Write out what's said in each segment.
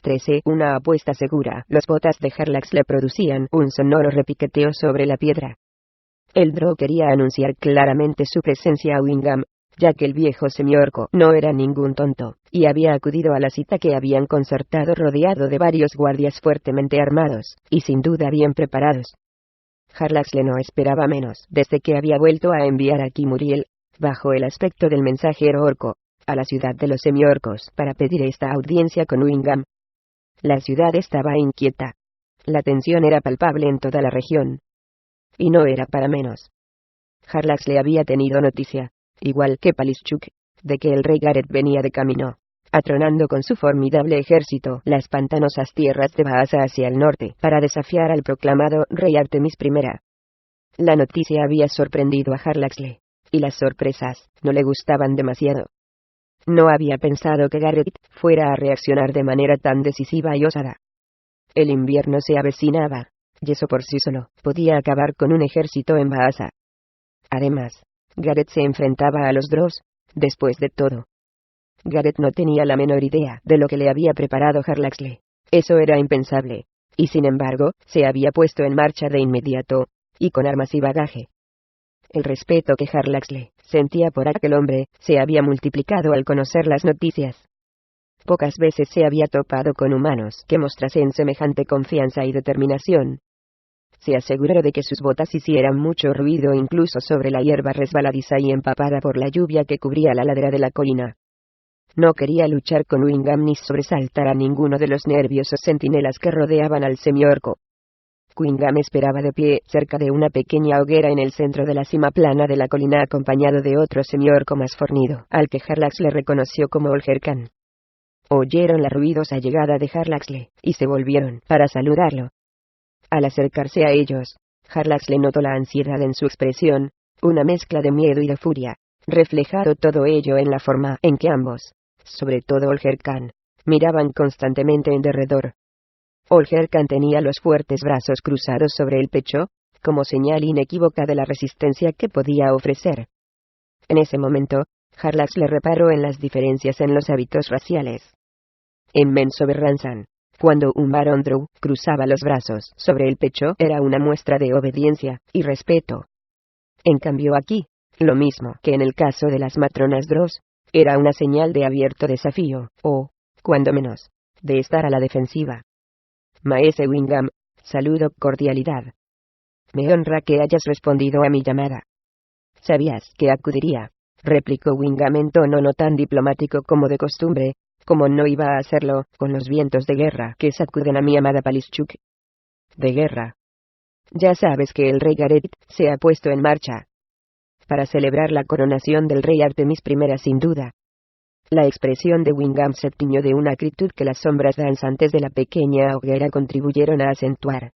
13. Una apuesta segura. Las botas de Jarlax le producían un sonoro repiqueteo sobre la piedra. El Drow quería anunciar claramente su presencia a Wingham, ya que el viejo semiorco no era ningún tonto, y había acudido a la cita que habían concertado rodeado de varios guardias fuertemente armados, y sin duda bien preparados. Jarlax le no esperaba menos, desde que había vuelto a enviar a Kimuriel, bajo el aspecto del mensajero orco, a la ciudad de los semiorcos para pedir esta audiencia con Wingham. La ciudad estaba inquieta. La tensión era palpable en toda la región. Y no era para menos. Jarlax le había tenido noticia, igual que Palischuk, de que el rey Gareth venía de camino, atronando con su formidable ejército las pantanosas tierras de Baasa hacia el norte, para desafiar al proclamado rey Artemis I. La noticia había sorprendido a Jarlaxle, y las sorpresas no le gustaban demasiado. No había pensado que Gareth fuera a reaccionar de manera tan decisiva y osada. El invierno se avecinaba, y eso por sí solo podía acabar con un ejército en Baasa. Además, Gareth se enfrentaba a los Drows, después de todo. Gareth no tenía la menor idea de lo que le había preparado Jarlaxle. Eso era impensable, y sin embargo, se había puesto en marcha de inmediato, y con armas y bagaje. El respeto que Jarlaxle sentía por aquel hombre se había multiplicado al conocer las noticias. Pocas veces se había topado con humanos que mostrasen semejante confianza y determinación. Se aseguró de que sus botas hicieran mucho ruido incluso sobre la hierba resbaladiza y empapada por la lluvia que cubría la ladera de la colina. No quería luchar con Wingham ni sobresaltar a ninguno de los nerviosos centinelas que rodeaban al semiorco. Wingham esperaba de pie cerca de una pequeña hoguera en el centro de la cima plana de la colina acompañado de otro semiorco más fornido, al que Jarlax le reconoció como Olgerkan. Oyeron la ruidosa llegada de Jarlaxle, y se volvieron para saludarlo. Al acercarse a ellos, Jarlaxle notó la ansiedad en su expresión, una mezcla de miedo y de furia, reflejado todo ello en la forma en que ambos, sobre todo Olgerkan, miraban constantemente en derredor. Olgerkan tenía los fuertes brazos cruzados sobre el pecho, como señal inequívoca de la resistencia que podía ofrecer. En ese momento, Jarlax le reparó en las diferencias en los hábitos raciales. En Menzoberranzan, cuando un varón Drow cruzaba los brazos sobre el pecho era una muestra de obediencia y respeto. En cambio aquí, lo mismo que en el caso de las matronas Drows, era una señal de abierto desafío, o, cuando menos, de estar a la defensiva. Maese Wingham, saludo cordialidad. Me honra que hayas respondido a mi llamada. Sabías que acudiría, replicó Wingham en tono no tan diplomático como de costumbre, como no iba a hacerlo con los vientos de guerra que sacuden a mi amada Palischuk. ¿De guerra? Ya sabes que el rey Gareth se ha puesto en marcha para celebrar la coronación del rey Artemis I sin duda. La expresión de Wingham se tiñó de una acritud que las sombras danzantes de la pequeña hoguera contribuyeron a acentuar.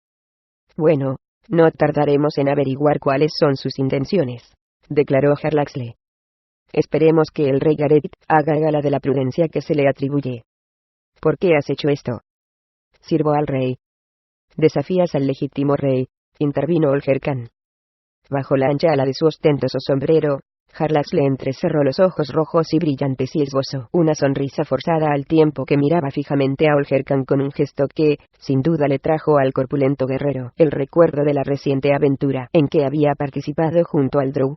Bueno, no tardaremos en averiguar cuáles son sus intenciones, declaró Jarlaxle. Esperemos que el rey Gareth haga gala de la prudencia que se le atribuye. ¿Por qué has hecho esto? Sirvo al rey. Desafías al legítimo rey, intervino Olgerkan. Bajo la ancha ala de su ostentoso sombrero, Jarlax le entrecerró los ojos rojos y brillantes y esbozó una sonrisa forzada al tiempo que miraba fijamente a Olgerkan con un gesto que, sin duda le trajo al corpulento guerrero el recuerdo de la reciente aventura en que había participado junto al Drow.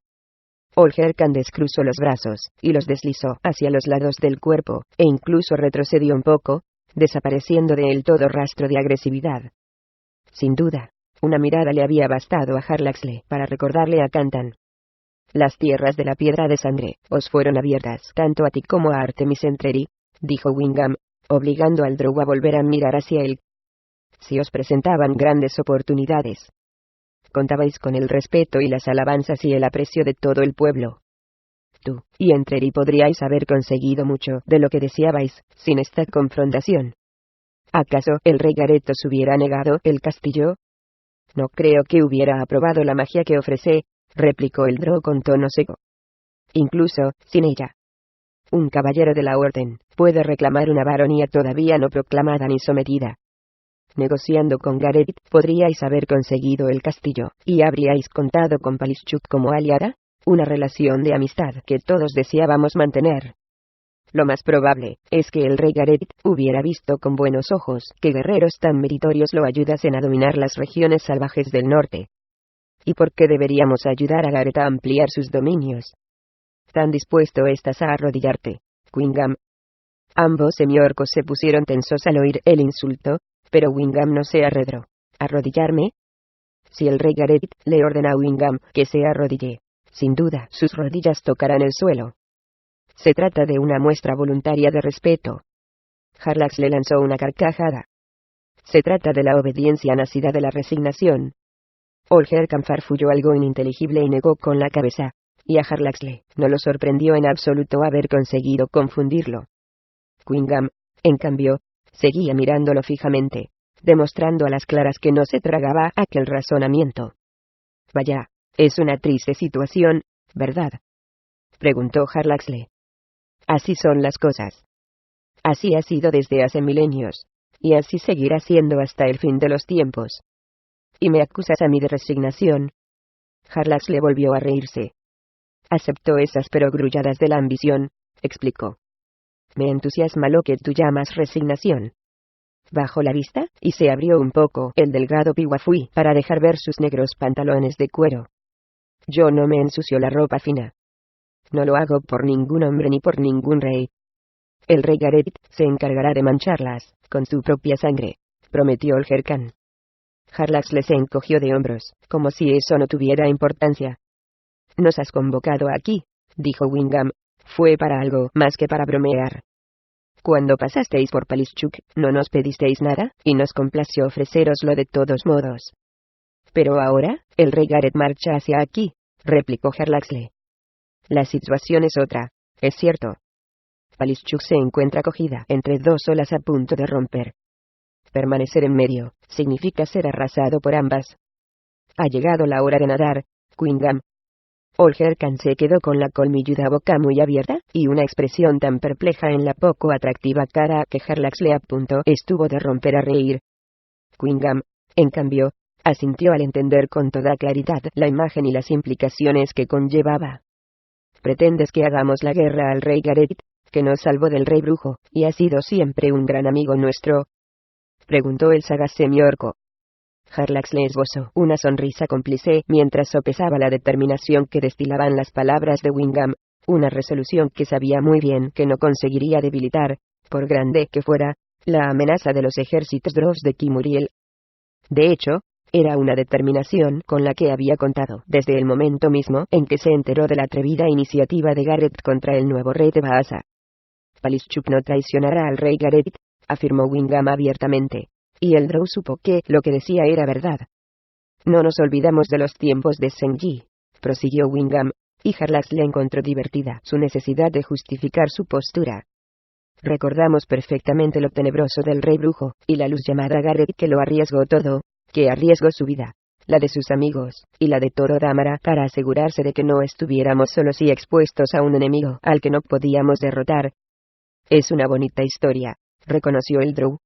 Olgerkan descruzó los brazos, y los deslizó hacia los lados del cuerpo, e incluso retrocedió un poco, desapareciendo de él todo rastro de agresividad. Sin duda, una mirada le había bastado a Jarlaxle para recordarle a Cantan. Las tierras de la piedra de sangre os fueron abiertas tanto a ti como a Artemis Entreri, dijo Wingham, obligando al Drow a volver a mirar hacia él. Si os presentaban grandes oportunidades, contabais con el respeto y las alabanzas y el aprecio de todo el pueblo. Tú y Entreri podríais haber conseguido mucho de lo que deseabais sin esta confrontación. ¿Acaso el rey Gareth os hubiera negado el castillo? No creo que hubiera aprobado la magia que ofrece, replicó el Drow con tono seco. Incluso, sin ella, un caballero de la orden puede reclamar una baronía todavía no proclamada ni sometida. Negociando con Gareth, podríais haber conseguido el castillo, y habríais contado con Palischuk como aliada, una relación de amistad que todos deseábamos mantener. Lo más probable es que el rey Gareth hubiera visto con buenos ojos que guerreros tan meritorios lo ayudasen a dominar las regiones salvajes del norte. ¿Y por qué deberíamos ayudar a Gareth a ampliar sus dominios? ¿Tan dispuesto estás a arrodillarte, Wingham? Ambos semiorcos se pusieron tensos al oír el insulto, pero Wingham no se arredró. ¿Arrodillarme? Si el rey Gareth le ordena a Wingham que se arrodille, sin duda sus rodillas tocarán el suelo. Se trata de una muestra voluntaria de respeto. Jarlax le lanzó una carcajada. Se trata de la obediencia nacida de la resignación. Olgerkan farfulló algo ininteligible y negó con la cabeza, y a Jarlaxle no lo sorprendió en absoluto haber conseguido confundirlo. Wingham, en cambio, seguía mirándolo fijamente, demostrando a las claras que no se tragaba aquel razonamiento. Vaya, es una triste situación, ¿verdad?, preguntó Jarlaxle. Así son las cosas. Así ha sido desde hace milenios, y así seguirá siendo hasta el fin de los tiempos. ¿Y me acusas a mí de resignación? Jarlaxle volvió a reírse. Aceptó esas perogrulladas de la ambición, explicó. Me entusiasma lo que tú llamas resignación. Bajó la vista, y se abrió un poco el delgado pihuafui para dejar ver sus negros pantalones de cuero. Yo no me ensucio la ropa fina. No lo hago por ningún hombre ni por ningún rey. El rey Gareth se encargará de mancharlas, con su propia sangre, prometió Olgerkan. Jarlaxle se encogió de hombros, como si eso no tuviera importancia. Nos has convocado aquí, dijo Wingham, fue para algo más que para bromear. Cuando pasasteis por Palischuk, no nos pedisteis nada, y nos complació ofreceroslo de todos modos. Pero ahora, el rey Gareth marcha hacia aquí, replicó Jarlaxle. La situación es otra, es cierto. Palischuk se encuentra cogida entre dos olas a punto de romper. Permanecer en medio significa ser arrasado por ambas. Ha llegado la hora de nadar, Wingham. Olgerkan se quedó con la colmilluda boca muy abierta, y una expresión tan perpleja en la poco atractiva cara que Jarlaxle a punto estuvo de romper a reír. Wingham, en cambio, asintió al entender con toda claridad la imagen y las implicaciones que conllevaba. ¿Pretendes que hagamos la guerra al rey Gareth, que nos salvó del rey brujo, y ha sido siempre un gran amigo nuestro?, preguntó el sagaz semiorco. Jarlaxle esbozó una sonrisa cómplice mientras sopesaba la determinación que destilaban las palabras de Wingham, una resolución que sabía muy bien que no conseguiría debilitar, por grande que fuera, la amenaza de los ejércitos Drows de Kimuriel. De hecho, era una determinación con la que había contado desde el momento mismo en que se enteró de la atrevida iniciativa de Gareth contra el nuevo rey de Baasa. Palischuk no traicionará al rey Gareth, afirmó Wingham abiertamente, y el Drow supo que lo que decía era verdad. No nos olvidamos de los tiempos de Senji, prosiguió Wingham, y Jarlaxle encontró divertida su necesidad de justificar su postura. Recordamos perfectamente lo tenebroso del rey brujo, y la luz llamada Gareth que lo arriesgó todo, que arriesgó su vida, la de sus amigos, y la de todo Dámara para asegurarse de que no estuviéramos solos y expuestos a un enemigo al que no podíamos derrotar. Es una bonita historia, reconoció el Drow.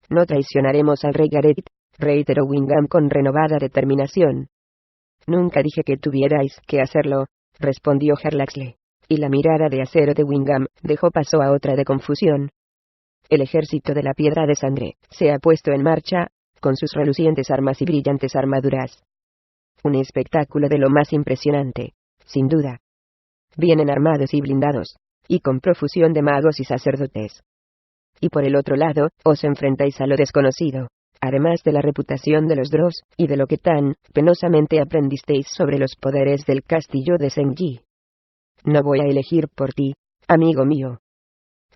No traicionaremos al rey Gareth, reiteró Wingham con renovada determinación. Nunca dije que tuvierais que hacerlo, respondió Jarlaxle, y la mirada de acero de Wingham dejó paso a otra de confusión. El ejército de la piedra de sangre se ha puesto en marcha, con sus relucientes armas y brillantes armaduras. Un espectáculo de lo más impresionante, sin duda. Vienen armados y blindados, y con profusión de magos y sacerdotes. Y por el otro lado, os enfrentáis a lo desconocido, además de la reputación de los Drows, y de lo que tan penosamente aprendisteis sobre los poderes del castillo de Senji. No voy a elegir por ti, amigo mío.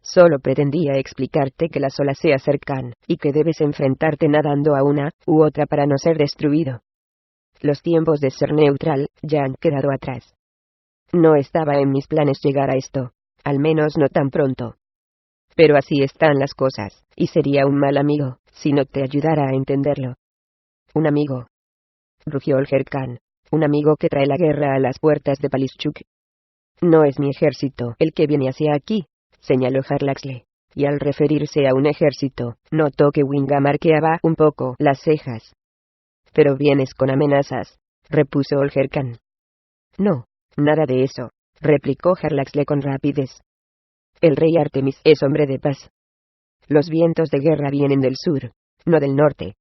Solo pretendía explicarte que las olas se acercan, y que debes enfrentarte nadando a una u otra para no ser destruido. Los tiempos de ser neutral ya han quedado atrás. No estaba en mis planes llegar a esto, al menos no tan pronto. Pero así están las cosas, y sería un mal amigo si no te ayudara a entenderlo. Un amigo, rugió Olgerkan, un amigo que trae la guerra a las puertas de Palischuk. No es mi ejército el que viene hacia aquí, señaló Jarlaxle, y al referirse a un ejército, notó que Wingham arqueaba un poco las cejas. Pero vienes con amenazas, repuso Olgerkan. No, nada de eso, replicó Jarlaxle con rapidez. El rey Artemis es hombre de paz. Los vientos de guerra vienen del sur, no del norte.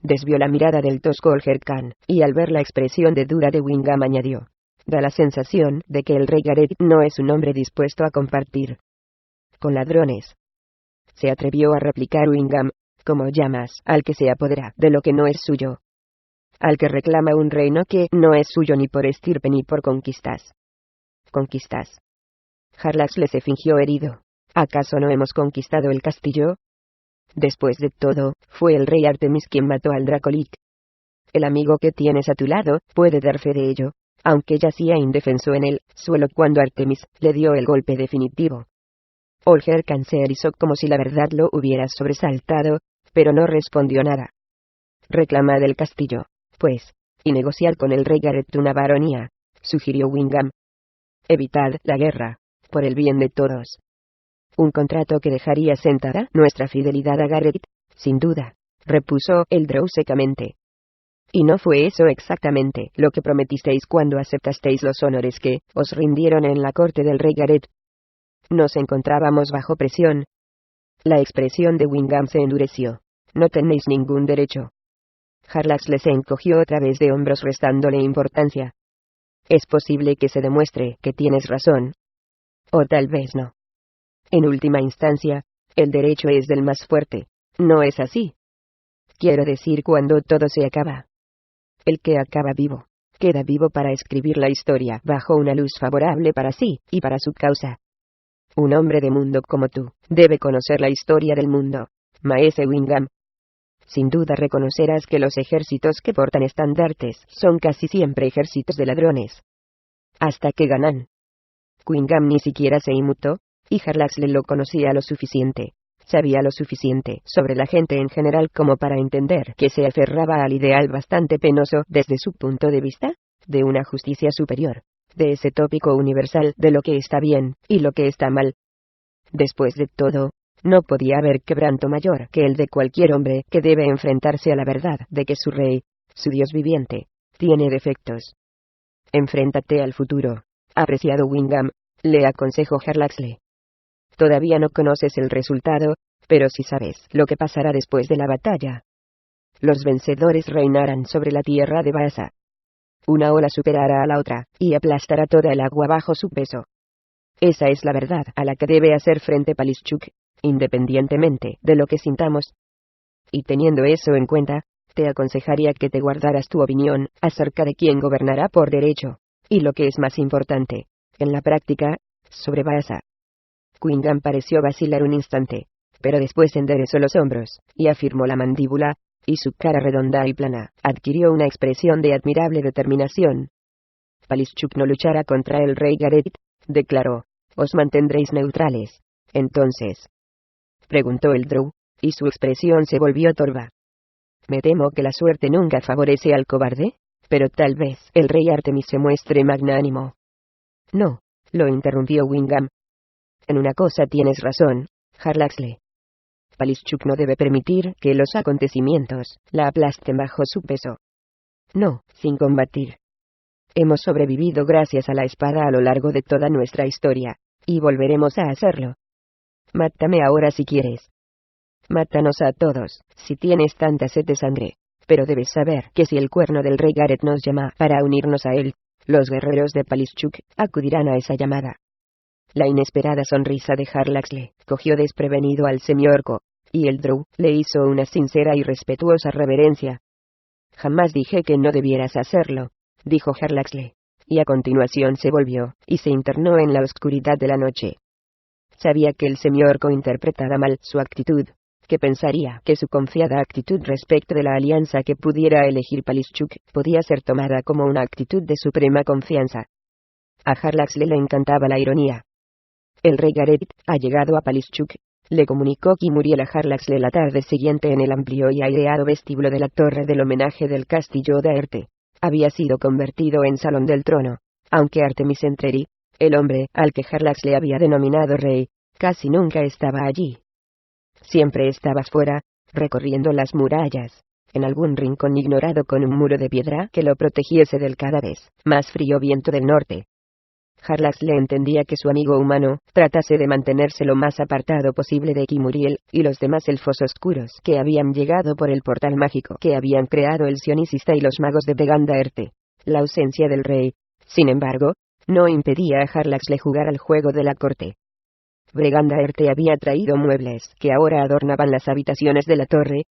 Desvió la mirada del tosco Olger Khan, y al ver la expresión de dura de Wingham añadió: da la sensación de que el rey Gareth no es un hombre dispuesto a compartir con ladrones. Se atrevió a replicar Wingham: ¿cómo llamas al que se apodera de lo que no es suyo? Al que reclama un reino que no es suyo ni por estirpe ni por conquistas. ¿Conquistas? Harlaxle se fingió herido. ¿Acaso no hemos conquistado el castillo? Después de todo, fue el rey Artemis quien mató al Dracolich. El amigo que tienes a tu lado puede dar fe de ello, aunque yacía indefenso en el suelo cuando Artemis le dio el golpe definitivo. Olger Khan se erizó como si la verdad lo hubiera sobresaltado, pero no respondió nada. Reclamad el castillo, pues, y negociad con el rey Gareth una baronía, sugirió Wingham. Evitad la guerra, por el bien de todos. Un contrato que dejaría sentada nuestra fidelidad a Gareth, sin duda, repuso el Drow secamente. Y no fue eso exactamente lo que prometisteis cuando aceptasteis los honores que os rindieron en la corte del rey Gareth. Nos encontrábamos bajo presión. La expresión de Wingham se endureció. No tenéis ningún derecho. Harlaxle se encogió otra vez de hombros restándole importancia. Es posible que se demuestre que tienes razón. O tal vez no. En última instancia, el derecho es del más fuerte, ¿no es así? Quiero decir cuando todo se acaba. El que acaba vivo, queda vivo para escribir la historia bajo una luz favorable para sí y para su causa. Un hombre de mundo como tú, debe conocer la historia del mundo, maese Wingham. Sin duda reconocerás que los ejércitos que portan estandartes son casi siempre ejércitos de ladrones. Hasta que ganan. Wingham ni siquiera se inmutó, y Harlaxle lo conocía lo suficiente, sabía lo suficiente sobre la gente en general como para entender que se aferraba al ideal bastante penoso desde su punto de vista, de una justicia superior, de ese tópico universal de lo que está bien y lo que está mal. Después de todo, no podía haber quebranto mayor que el de cualquier hombre que debe enfrentarse a la verdad de que su rey, su Dios viviente, tiene defectos. Enfréntate al futuro, apreciado Wingham, le aconsejó Harlaxle. Todavía no conoces el resultado, pero sí sabes lo que pasará después de la batalla. Los vencedores reinarán sobre la tierra de Vaasa. Una ola superará a la otra, y aplastará toda el agua bajo su peso. Esa es la verdad a la que debe hacer frente Palischuk, independientemente de lo que sintamos. Y teniendo eso en cuenta, te aconsejaría que te guardaras tu opinión acerca de quién gobernará por derecho, y lo que es más importante, en la práctica, sobre Vaasa. Wingham pareció vacilar un instante, pero después enderezó los hombros, y afirmó la mandíbula, y su cara redonda y plana adquirió una expresión de admirable determinación. Palischuk no luchará contra el rey Gareth, declaró. Os mantendréis neutrales, entonces. Preguntó el Drow, y su expresión se volvió torva. Me temo que la suerte nunca favorece al cobarde, pero tal vez el rey Artemis se muestre magnánimo. No, lo interrumpió Wingham. En una cosa tienes razón, Harlaxle. Palischuk no debe permitir que los acontecimientos la aplasten bajo su peso. No, sin combatir. Hemos sobrevivido gracias a la espada a lo largo de toda nuestra historia, y volveremos a hacerlo. Mátame ahora si quieres. Mátanos a todos, si tienes tanta sed de sangre, pero debes saber que si el cuerno del rey Gareth nos llama para unirnos a él, los guerreros de Palischuk acudirán a esa llamada. La inesperada sonrisa de Harlaxle cogió desprevenido al semiorco, y el Drow le hizo una sincera y respetuosa reverencia. Jamás dije que no debieras hacerlo, dijo Harlaxle, y a continuación se volvió, y se internó en la oscuridad de la noche. Sabía que el semiorco interpretara mal su actitud, que pensaría que su confiada actitud respecto de la alianza que pudiera elegir Palischuk podía ser tomada como una actitud de suprema confianza. A Harlaxle le encantaba la ironía. El rey Gareth ha llegado a Palischuk, le comunicó Kimuriel a Harlaxle la tarde siguiente en el amplio y aireado vestíbulo de la torre del homenaje del castillo de Aerte. Había sido convertido en salón del trono, aunque Artemis Entreri, el hombre al que Harlaxle había denominado rey, casi nunca estaba allí. Siempre estaba fuera, recorriendo las murallas, en algún rincón ignorado con un muro de piedra que lo protegiese del cada vez más frío viento del norte. Jarlax le entendía que su amigo humano tratase de mantenerse lo más apartado posible de Kimuriel y los demás elfos oscuros que habían llegado por el portal mágico que habían creado el sionicista y los magos de Begandaerte. La ausencia del rey, sin embargo, no impedía a Jarlax le jugar al juego de la corte. Begandaerte había traído muebles que ahora adornaban las habitaciones de la torre.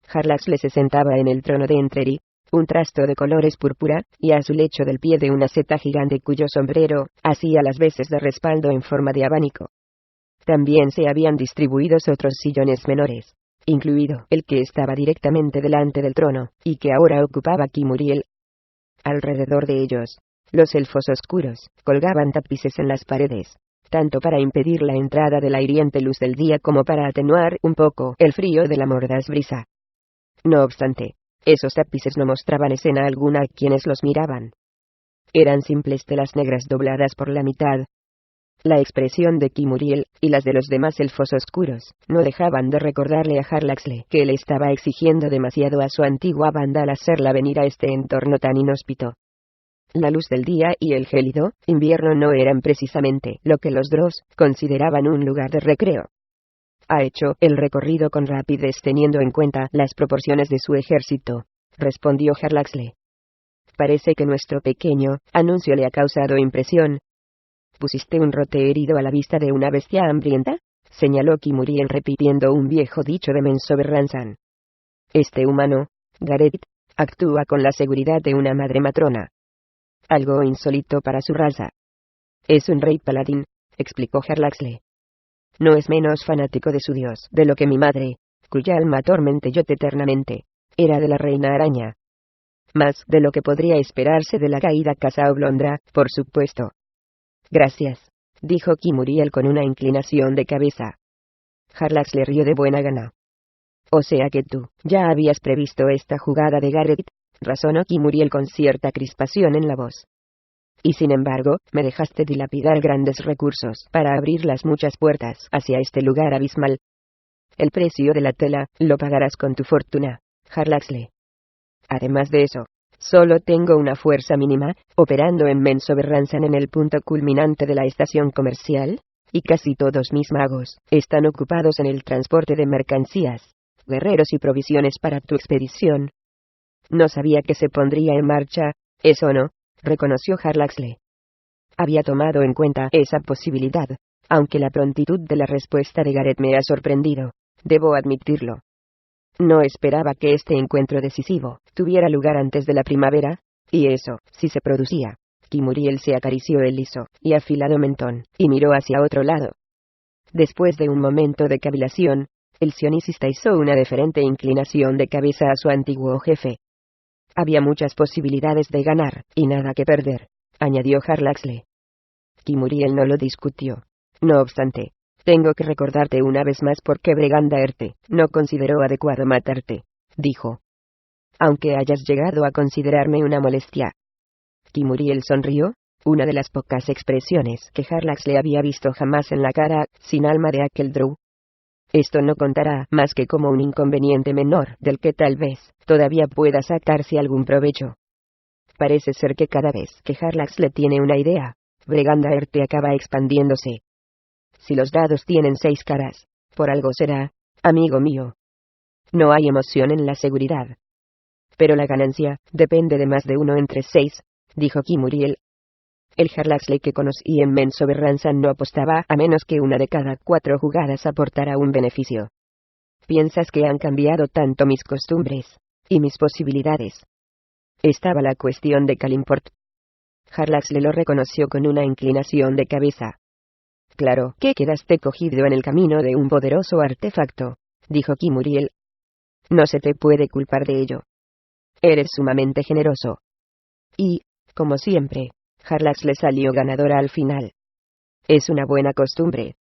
Jarlax se sentaba en el trono de Entreri, un trasto de colores púrpura, y a su lecho del pie de una seta gigante cuyo sombrero hacía las veces de respaldo en forma de abanico. También se habían distribuido otros sillones menores, incluido el que estaba directamente delante del trono, y que ahora ocupaba Kimuriel. Alrededor de ellos, los elfos oscuros colgaban tapices en las paredes, tanto para impedir la entrada de la hiriente luz del día como para atenuar un poco el frío de la mordaz brisa. No obstante, esos tapices no mostraban escena alguna a quienes los miraban. Eran simples telas negras dobladas por la mitad. La expresión de Kimuriel y las de los demás elfos oscuros no dejaban de recordarle a Jarlaxle que le estaba exigiendo demasiado a su antigua banda al hacerla venir a este entorno tan inhóspito. La luz del día y el gélido invierno no eran precisamente lo que los Dross consideraban un lugar de recreo. Ha hecho el recorrido con rapidez teniendo en cuenta las proporciones de su ejército, respondió Jarlaxle. Parece que nuestro pequeño anuncio le ha causado impresión. ¿Pusiste un rote herido a la vista de una bestia hambrienta?, señaló Kimuriel repitiendo un viejo dicho de Menzoberranzan. Este humano, Gareth, actúa con la seguridad de una madre matrona. Algo insólito para su raza. Es un rey paladín, explicó Jarlaxle. No es menos fanático de su dios de lo que mi madre, cuya alma atormente yo eternamente, era de la reina araña. Más de lo que podría esperarse de la caída casa oblondra, por supuesto. Gracias, dijo Kimuriel con una inclinación de cabeza. Jarlax le rió de buena gana. O sea que tú ya habías previsto esta jugada de Gareth, razonó Kimuriel con cierta crispación en la voz. Y sin embargo, me dejaste dilapidar grandes recursos para abrir las muchas puertas hacia este lugar abismal. El precio de la tela lo pagarás con tu fortuna, Jarlaxle. Además de eso, solo tengo una fuerza mínima, operando en Menzoberranzan en el punto culminante de la estación comercial, y casi todos mis magos están ocupados en el transporte de mercancías, guerreros y provisiones para tu expedición. No sabía que se pondría en marcha, eso no, reconoció Jarlaxle. Había tomado en cuenta esa posibilidad, aunque la prontitud de la respuesta de Gareth me ha sorprendido, debo admitirlo. No esperaba que este encuentro decisivo tuviera lugar antes de la primavera, y eso, si se producía. Kimuriel se acarició el liso y afilado mentón, y miró hacia otro lado. Después de un momento de cavilación, el sionicista hizo una deferente inclinación de cabeza a su antiguo jefe. Había muchas posibilidades de ganar, y nada que perder, añadió Jarlaxle. Kimuriel no lo discutió. No obstante, tengo que recordarte una vez más por qué Begandaerte no consideró adecuado matarte, dijo. Aunque hayas llegado a considerarme una molestia. Kimuriel sonrió, una de las pocas expresiones que Jarlaxle había visto jamás en la cara sin alma de aquel Drow. Esto no contará más que como un inconveniente menor del que tal vez todavía pueda sacarse algún provecho. Parece ser que cada vez que Jarlaxle tiene una idea, Begandaerte acaba expandiéndose. Si los dados tienen 6 caras, por algo será, amigo mío. No hay emoción en la seguridad. Pero la ganancia depende de más de uno entre 6, dijo Kimuriel. El Jarlaxle que conocí en Menzoberranzan no apostaba a menos que una de cada 4 jugadas aportara un beneficio. ¿Piensas que han cambiado tanto mis costumbres y mis posibilidades? Estaba la cuestión de Kalimport. Jarlaxle lo reconoció con una inclinación de cabeza. Claro que quedaste cogido en el camino de un poderoso artefacto, dijo Kimuriel. No se te puede culpar de ello. Eres sumamente generoso. Y, como siempre, Jarlaxle salió ganadora al final. Es una buena costumbre.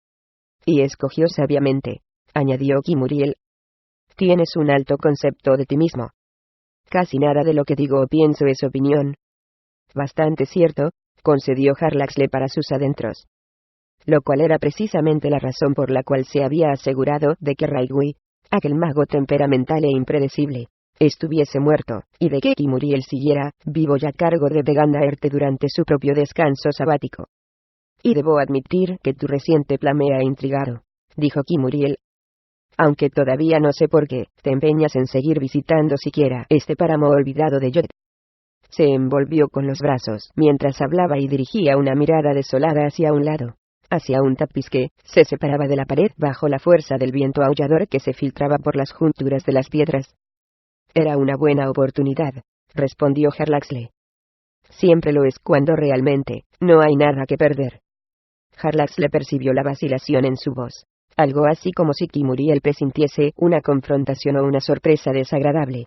Y escogió sabiamente, añadió Kimuriel. Tienes un alto concepto de ti mismo. Casi nada de lo que digo o pienso es opinión. Bastante cierto, concedió Jarlaxle para sus adentros. Lo cual era precisamente la razón por la cual se había asegurado de que Raigui, aquel mago temperamental e impredecible, estuviese muerto, y de que Kimuriel siguiera, vivo y a cargo de Begandaerte durante su propio descanso sabático. Y debo admitir que tu reciente plan me ha intrigado, dijo Kimuriel. Aunque todavía no sé por qué, te empeñas en seguir visitando siquiera este páramo olvidado de Yod. Se envolvió con los brazos mientras hablaba y dirigía una mirada desolada hacia un lado, hacia un tapiz que se separaba de la pared bajo la fuerza del viento aullador que se filtraba por las junturas de las piedras. Era una buena oportunidad, respondió Harlaxle. Siempre lo es cuando realmente no hay nada que perder. Harlaxle percibió la vacilación en su voz, algo así como si Kimuriel presintiese una confrontación o una sorpresa desagradable.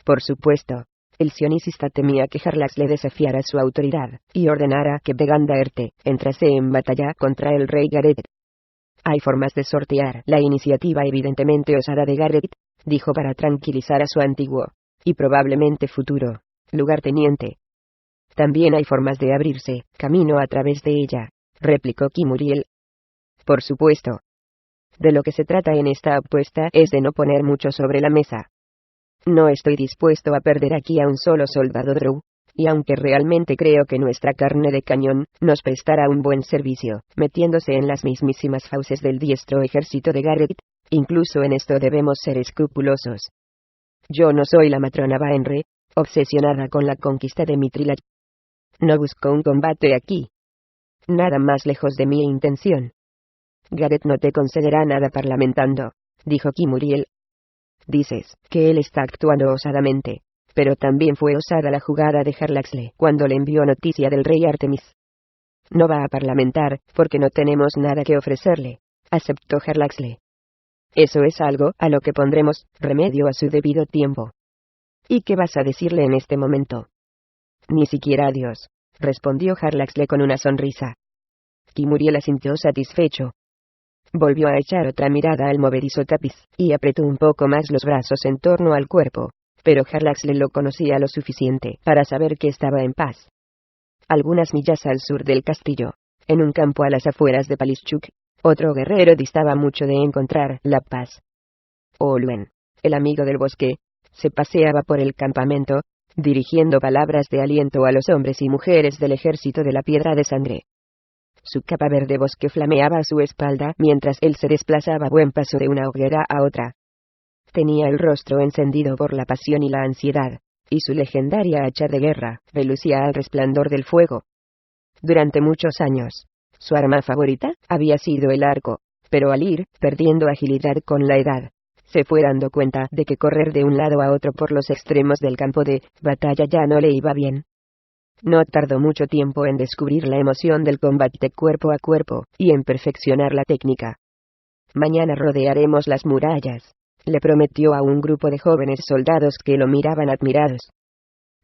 Por supuesto, el sionicista temía que Harlaxle desafiara su autoridad y ordenara que Begandaerte entrase en batalla contra el rey Gareth. Hay formas de sortear la iniciativa evidentemente osada de Gareth, dijo para tranquilizar a su antiguo, y probablemente futuro, lugarteniente. También hay formas de abrirse camino a través de ella, replicó Kimuriel. Por supuesto. De lo que se trata en esta apuesta es de no poner mucho sobre la mesa. No estoy dispuesto a perder aquí a un solo soldado Drow, y aunque realmente creo que nuestra carne de cañón nos prestará un buen servicio, metiéndose en las mismísimas fauces del diestro ejército de Gareth, incluso en esto debemos ser escrupulosos. Yo no soy la matrona Baenre, obsesionada con la conquista de Mithril. No busco un combate aquí. Nada más lejos de mi intención. Gareth no te concederá nada parlamentando, dijo Kimuriel. Dices que él está actuando osadamente, pero también fue osada la jugada de Harlaxle cuando le envió noticia del rey Artemis. No va a parlamentar, porque no tenemos nada que ofrecerle, aceptó Harlaxle. Eso es algo a lo que pondremos remedio a su debido tiempo. ¿Y qué vas a decirle en este momento? Ni siquiera adiós, respondió Harlaxle con una sonrisa. Kimuriel asintió satisfecho. Volvió a echar otra mirada al movedizo tapiz, y apretó un poco más los brazos en torno al cuerpo, pero Harlaxle lo conocía lo suficiente para saber que estaba en paz. Algunas millas al sur del castillo, en un campo a las afueras de Palischuk, otro guerrero distaba mucho de encontrar la paz. Olwen, el amigo del bosque, se paseaba por el campamento, dirigiendo palabras de aliento a los hombres y mujeres del ejército de la piedra de sangre. Su capa verde bosque flameaba a su espalda mientras él se desplazaba a buen paso de una hoguera a otra. Tenía el rostro encendido por la pasión y la ansiedad, y su legendaria hacha de guerra relucía al resplandor del fuego. Durante muchos años, su arma favorita había sido el arco, pero al ir perdiendo agilidad con la edad, se fue dando cuenta de que correr de un lado a otro por los extremos del campo de batalla ya no le iba bien. No tardó mucho tiempo en descubrir la emoción del combate cuerpo a cuerpo, y en perfeccionar la técnica. Mañana rodearemos las murallas, le prometió a un grupo de jóvenes soldados que lo miraban admirados.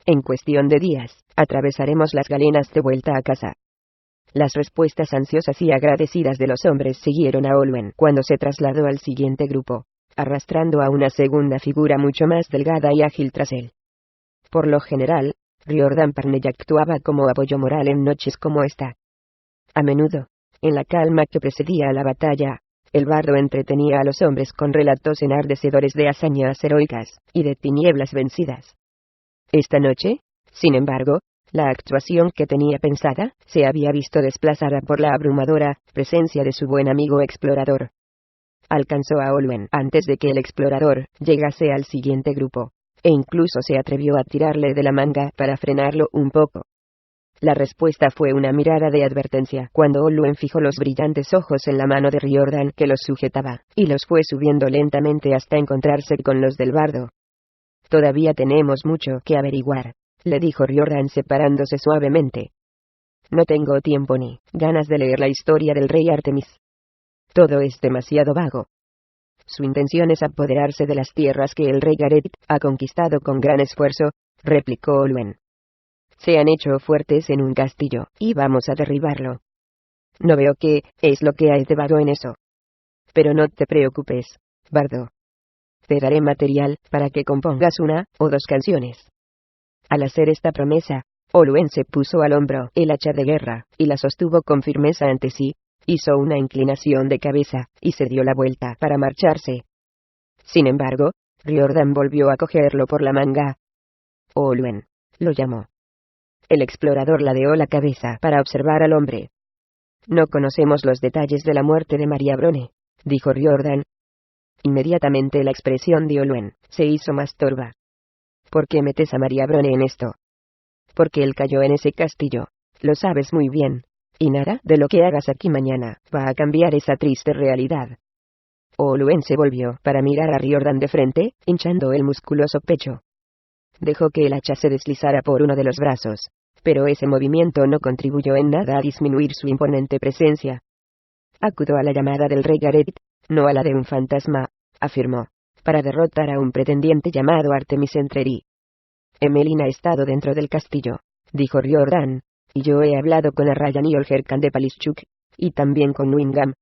En cuestión de días, atravesaremos las galenas de vuelta a casa. Las respuestas ansiosas y agradecidas de los hombres siguieron a Olwen cuando se trasladó al siguiente grupo, arrastrando a una segunda figura mucho más delgada y ágil tras él. Por lo general, Riordan Parnell actuaba como apoyo moral en noches como esta. A menudo, en la calma que precedía a la batalla, el bardo entretenía a los hombres con relatos enardecedores de hazañas heroicas y de tinieblas vencidas. Esta noche, sin embargo, la actuación que tenía pensada se había visto desplazada por la abrumadora presencia de su buen amigo explorador. Alcanzó a Olwen antes de que el explorador llegase al siguiente grupo, e incluso se atrevió a tirarle de la manga para frenarlo un poco. La respuesta fue una mirada de advertencia cuando Olwen fijó los brillantes ojos en la mano de Riordan que los sujetaba, y los fue subiendo lentamente hasta encontrarse con los del bardo. Todavía tenemos mucho que averiguar, le dijo Riordan separándose suavemente. No tengo tiempo ni ganas de leer la historia del rey Artemis. Todo es demasiado vago. Su intención es apoderarse de las tierras que el rey Gareth ha conquistado con gran esfuerzo, replicó Olwen. Se han hecho fuertes en un castillo, y vamos a derribarlo. No veo qué es lo que hay de vago en eso. Pero no te preocupes, bardo. Te daré material para que compongas una o dos canciones. Al hacer esta promesa, Olwen se puso al hombro el hacha de guerra, y la sostuvo con firmeza ante sí, hizo una inclinación de cabeza, y se dio la vuelta para marcharse. Sin embargo, Riordan volvió a cogerlo por la manga. Olwen, lo llamó. El explorador ladeó la cabeza para observar al hombre. No conocemos los detalles de la muerte de María Brone, dijo Riordan. Inmediatamente la expresión de Olwen se hizo más torva. ¿Por qué metes a María Brone en esto? Porque él cayó en ese castillo. Lo sabes muy bien. Y nada de lo que hagas aquí mañana va a cambiar esa triste realidad. Olwen se volvió para mirar a Riordan de frente, hinchando el musculoso pecho. Dejó que el hacha se deslizara por uno de los brazos, pero ese movimiento no contribuyó en nada a disminuir su imponente presencia. Acudo a la llamada del rey Gareth, no a la de un fantasma, afirmó, para derrotar a un pretendiente llamado Artemis Entreri. Emelin ha estado dentro del castillo, dijo Riordan, y yo he hablado con Arrayan y Olgerkan de Palischuk, y también con Wingham.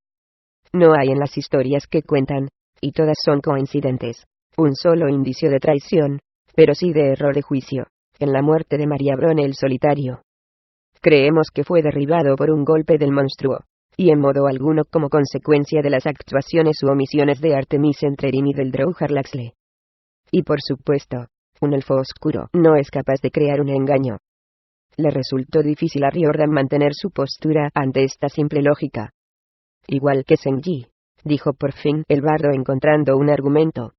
No hay en las historias que cuentan, y todas son coincidentes, un solo indicio de traición, pero sí de error de juicio, en la muerte de María Brone el solitario. Creemos que fue derribado por un golpe del monstruo, y en modo alguno como consecuencia de las actuaciones u omisiones de Artemis Entrerin y del Drow Harlaxle. Y por supuesto, un elfo oscuro no es capaz de crear un engaño. Le resultó difícil a Riordan mantener su postura ante esta simple lógica. Igual que Senji, dijo por fin el bardo encontrando un argumento.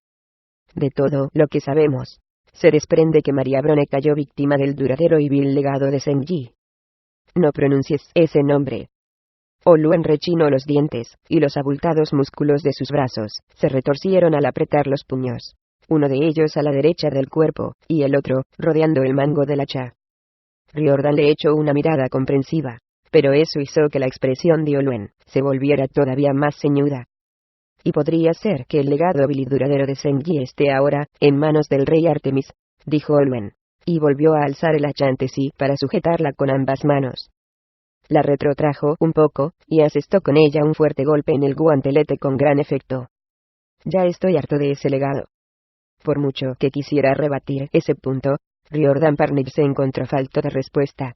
De todo lo que sabemos, se desprende que María Brone cayó víctima del duradero y vil legado de Senji. No pronuncies ese nombre. Olwen rechinó los dientes, y los abultados músculos de sus brazos se retorcieron al apretar los puños, uno de ellos a la derecha del cuerpo, y el otro, rodeando el mango del hacha. Riordan le echó una mirada comprensiva, pero eso hizo que la expresión de Olwen se volviera todavía más ceñuda. Y podría ser que el legado vil y duradero de Senji esté ahora en manos del rey Artemis, dijo Olwen, y volvió a alzar el hacha ante sí para sujetarla con ambas manos. La retrotrajo un poco, y asestó con ella un fuerte golpe en el guantelete con gran efecto. Ya estoy harto de ese legado. Por mucho que quisiera rebatir ese punto, Riordan Parnell se encontró falto de respuesta.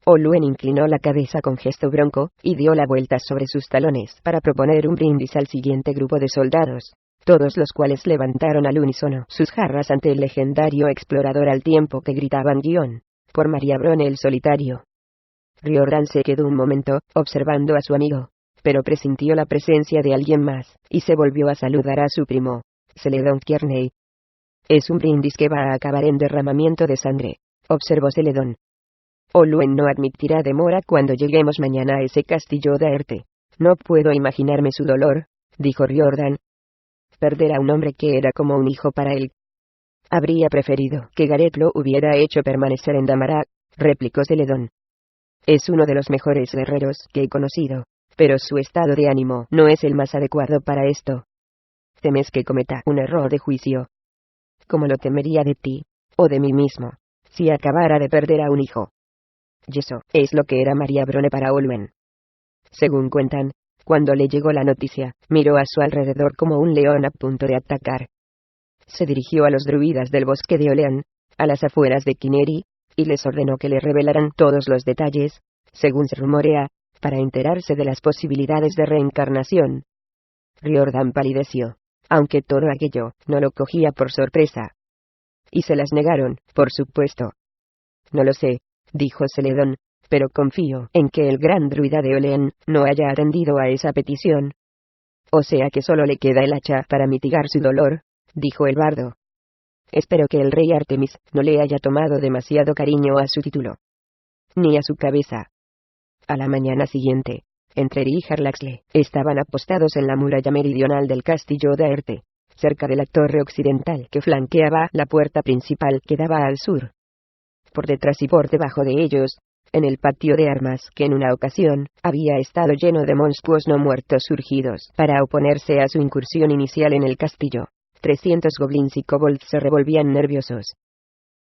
Olwen inclinó la cabeza con gesto bronco, y dio la vuelta sobre sus talones para proponer un brindis al siguiente grupo de soldados, todos los cuales levantaron al unísono sus jarras ante el legendario explorador al tiempo que gritaban guión, por María Brone el solitario. Riordan se quedó un momento, observando a su amigo, pero presintió la presencia de alguien más, y se volvió a saludar a su primo, Celedon Kearney. Es un brindis que va a acabar en derramamiento de sangre, observó Celedon. Olwen no admitirá demora cuando lleguemos mañana a ese castillo de Aerte. No puedo imaginarme su dolor, dijo Riordan. Perder a un hombre que era como un hijo para él. Habría preferido que Gareth lo hubiera hecho permanecer en Damarak, replicó Celedon. Es uno de los mejores guerreros que he conocido, pero su estado de ánimo no es el más adecuado para esto. ¿Temes que cometa un error de juicio? Como lo temería de ti, o de mí mismo, si acabara de perder a un hijo. Y eso es lo que era María Brone para Olwen. Según cuentan, cuando le llegó la noticia, miró a su alrededor como un león a punto de atacar. Se dirigió a los druidas del bosque de Olean, a las afueras de Kineri, y les ordenó que le revelaran todos los detalles, según se rumorea, para enterarse de las posibilidades de reencarnación. Riordan palideció, aunque todo aquello no lo cogía por sorpresa. Y se las negaron, por supuesto. No lo sé, dijo Celedon, pero confío en que el gran druida de Olean no haya atendido a esa petición. O sea que solo le queda el hacha para mitigar su dolor, dijo el bardo. Espero que el rey Artemis no le haya tomado demasiado cariño a su título. Ni a su cabeza. A la mañana siguiente, Entreri y Harlaxle estaban apostados en la muralla meridional del castillo de Aerte, cerca de la torre occidental que flanqueaba la puerta principal que daba al sur. Por detrás y por debajo de ellos, en el patio de armas que en una ocasión había estado lleno de monstruos no muertos surgidos para oponerse a su incursión inicial en el castillo, 300 goblins y kobolds se revolvían nerviosos.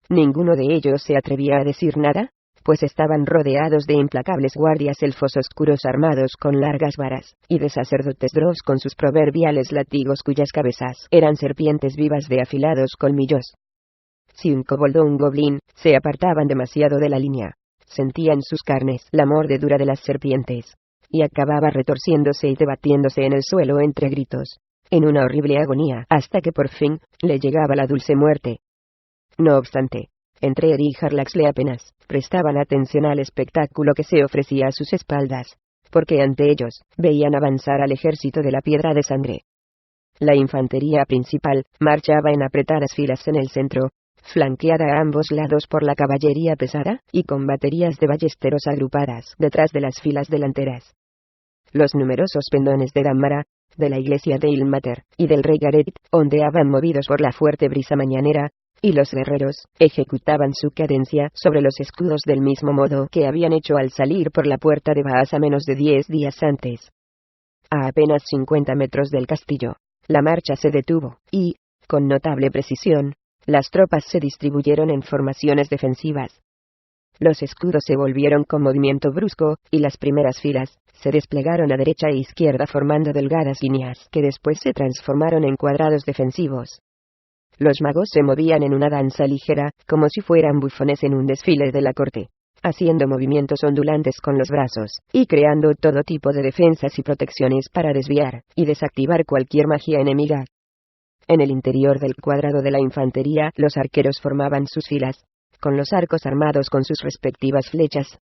Ninguno de ellos se atrevía a decir nada, pues estaban rodeados de implacables guardias elfos oscuros armados con largas varas, y de sacerdotes drows con sus proverbiales látigos cuyas cabezas eran serpientes vivas de afilados colmillos. Si un kobold o un goblin se apartaban demasiado de la línea, sentía en sus carnes la mordedura de las serpientes, y acababa retorciéndose y debatiéndose en el suelo entre gritos. en una horrible agonía, hasta que por fin le llegaba la dulce muerte. No obstante, Entreri y Harlaxle apenas prestaban atención al espectáculo que se ofrecía a sus espaldas, porque ante ellos veían avanzar al ejército de la Piedra de Sangre. La infantería principal marchaba en apretadas filas en el centro, flanqueada a ambos lados por la caballería pesada, y con baterías de ballesteros agrupadas detrás de las filas delanteras. Los numerosos pendones de Damara, de la iglesia de Ilmater, y del rey Gareth, ondeaban movidos por la fuerte brisa mañanera, y los guerreros ejecutaban su cadencia sobre los escudos del mismo modo que habían hecho al salir por la puerta de Baasa menos de 10 días antes. A apenas 50 metros del castillo, la marcha se detuvo, y, con notable precisión, las tropas se distribuyeron en formaciones defensivas. Los escudos se volvieron con movimiento brusco, y las primeras filas se desplegaron a derecha e izquierda formando delgadas líneas que después se transformaron en cuadrados defensivos. Los magos se movían en una danza ligera, como si fueran bufones en un desfile de la corte, haciendo movimientos ondulantes con los brazos, y creando todo tipo de defensas y protecciones para desviar y desactivar cualquier magia enemiga. En el interior del cuadrado de la infantería, los arqueros formaban sus filas, con los arcos armados con sus respectivas flechas.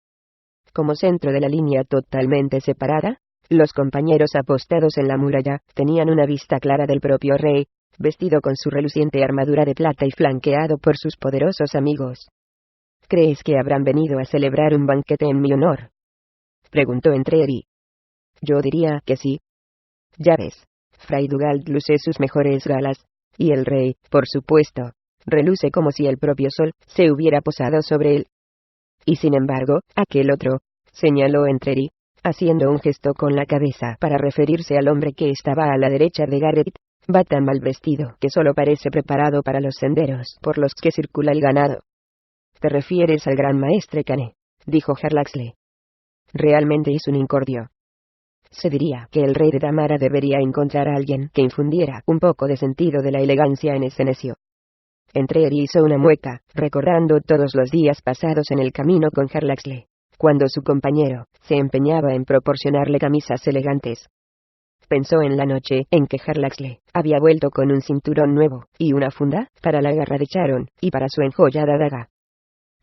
Como centro de la línea totalmente separada, los compañeros apostados en la muralla tenían una vista clara del propio rey, vestido con su reluciente armadura de plata y flanqueado por sus poderosos amigos. ¿Crees que habrán venido a celebrar un banquete en mi honor?, preguntó Entreri. Yo diría que sí. Ya ves, Fray Dugald luce sus mejores galas, y el rey, por supuesto, reluce como si el propio sol se hubiera posado sobre él. Y sin embargo, aquel otro, señaló Entreri, haciendo un gesto con la cabeza para referirse al hombre que estaba a la derecha de Gareth, va tan mal vestido que solo parece preparado para los senderos por los que circula el ganado. ¿Te refieres al gran maestre Cane?, dijo Harlaxle. Realmente es un incordio. Se diría que el rey de Damara debería encontrar a alguien que infundiera un poco de sentido de la elegancia en ese necio. Entreri hizo una mueca, recordando todos los días pasados en el camino con Harlaxle, cuando su compañero se empeñaba en proporcionarle camisas elegantes. Pensó en la noche en que Harlaxle había vuelto con un cinturón nuevo, y una funda para la garra de Charon, y para su enjollada daga.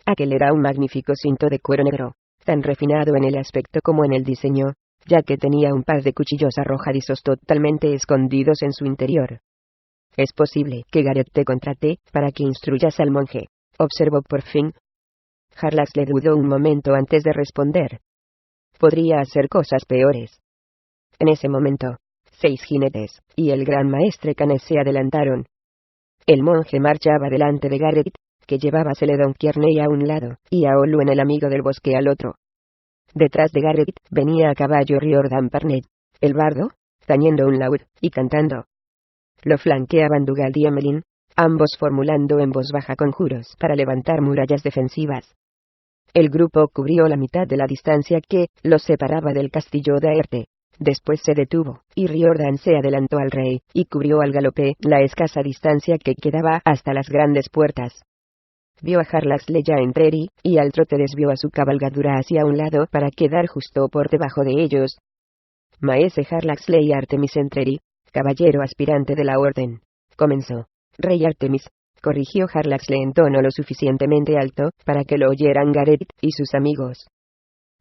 Aquel era un magnífico cinto de cuero negro, tan refinado en el aspecto como en el diseño, ya que tenía un par de cuchillos arrojadizos totalmente escondidos en su interior. Es posible que Gareth te contrate para que instruyas al monje, observó por fin. Harlaxle dudó un momento antes de responder. Podría hacer cosas peores. En ese momento, 6 jinetes y el gran maestre Cane se adelantaron. El monje marchaba delante de Gareth, que llevaba a Celedon Kearney a un lado, y a Olwen el amigo del bosque al otro. Detrás de Gareth venía a caballo Riordan Parnell, el bardo, tañendo un laúd y cantando. Lo flanqueaban Dugald y Emelin, ambos formulando en voz baja conjuros para levantar murallas defensivas. El grupo cubrió la mitad de la distancia que los separaba del castillo de Aerte. Después se detuvo, y Riordan se adelantó al rey, y cubrió al galope la escasa distancia que quedaba hasta las grandes puertas. Vio a Harlaxle ya en Entreri, y al trote desvió a su cabalgadura hacia un lado para quedar justo por debajo de ellos. Maese Harlaxle y Artemis Entreri, caballero aspirante de la orden, comenzó. Rey Artemis, corrigió Harlaxle en tono lo suficientemente alto para que lo oyeran Gareth y sus amigos.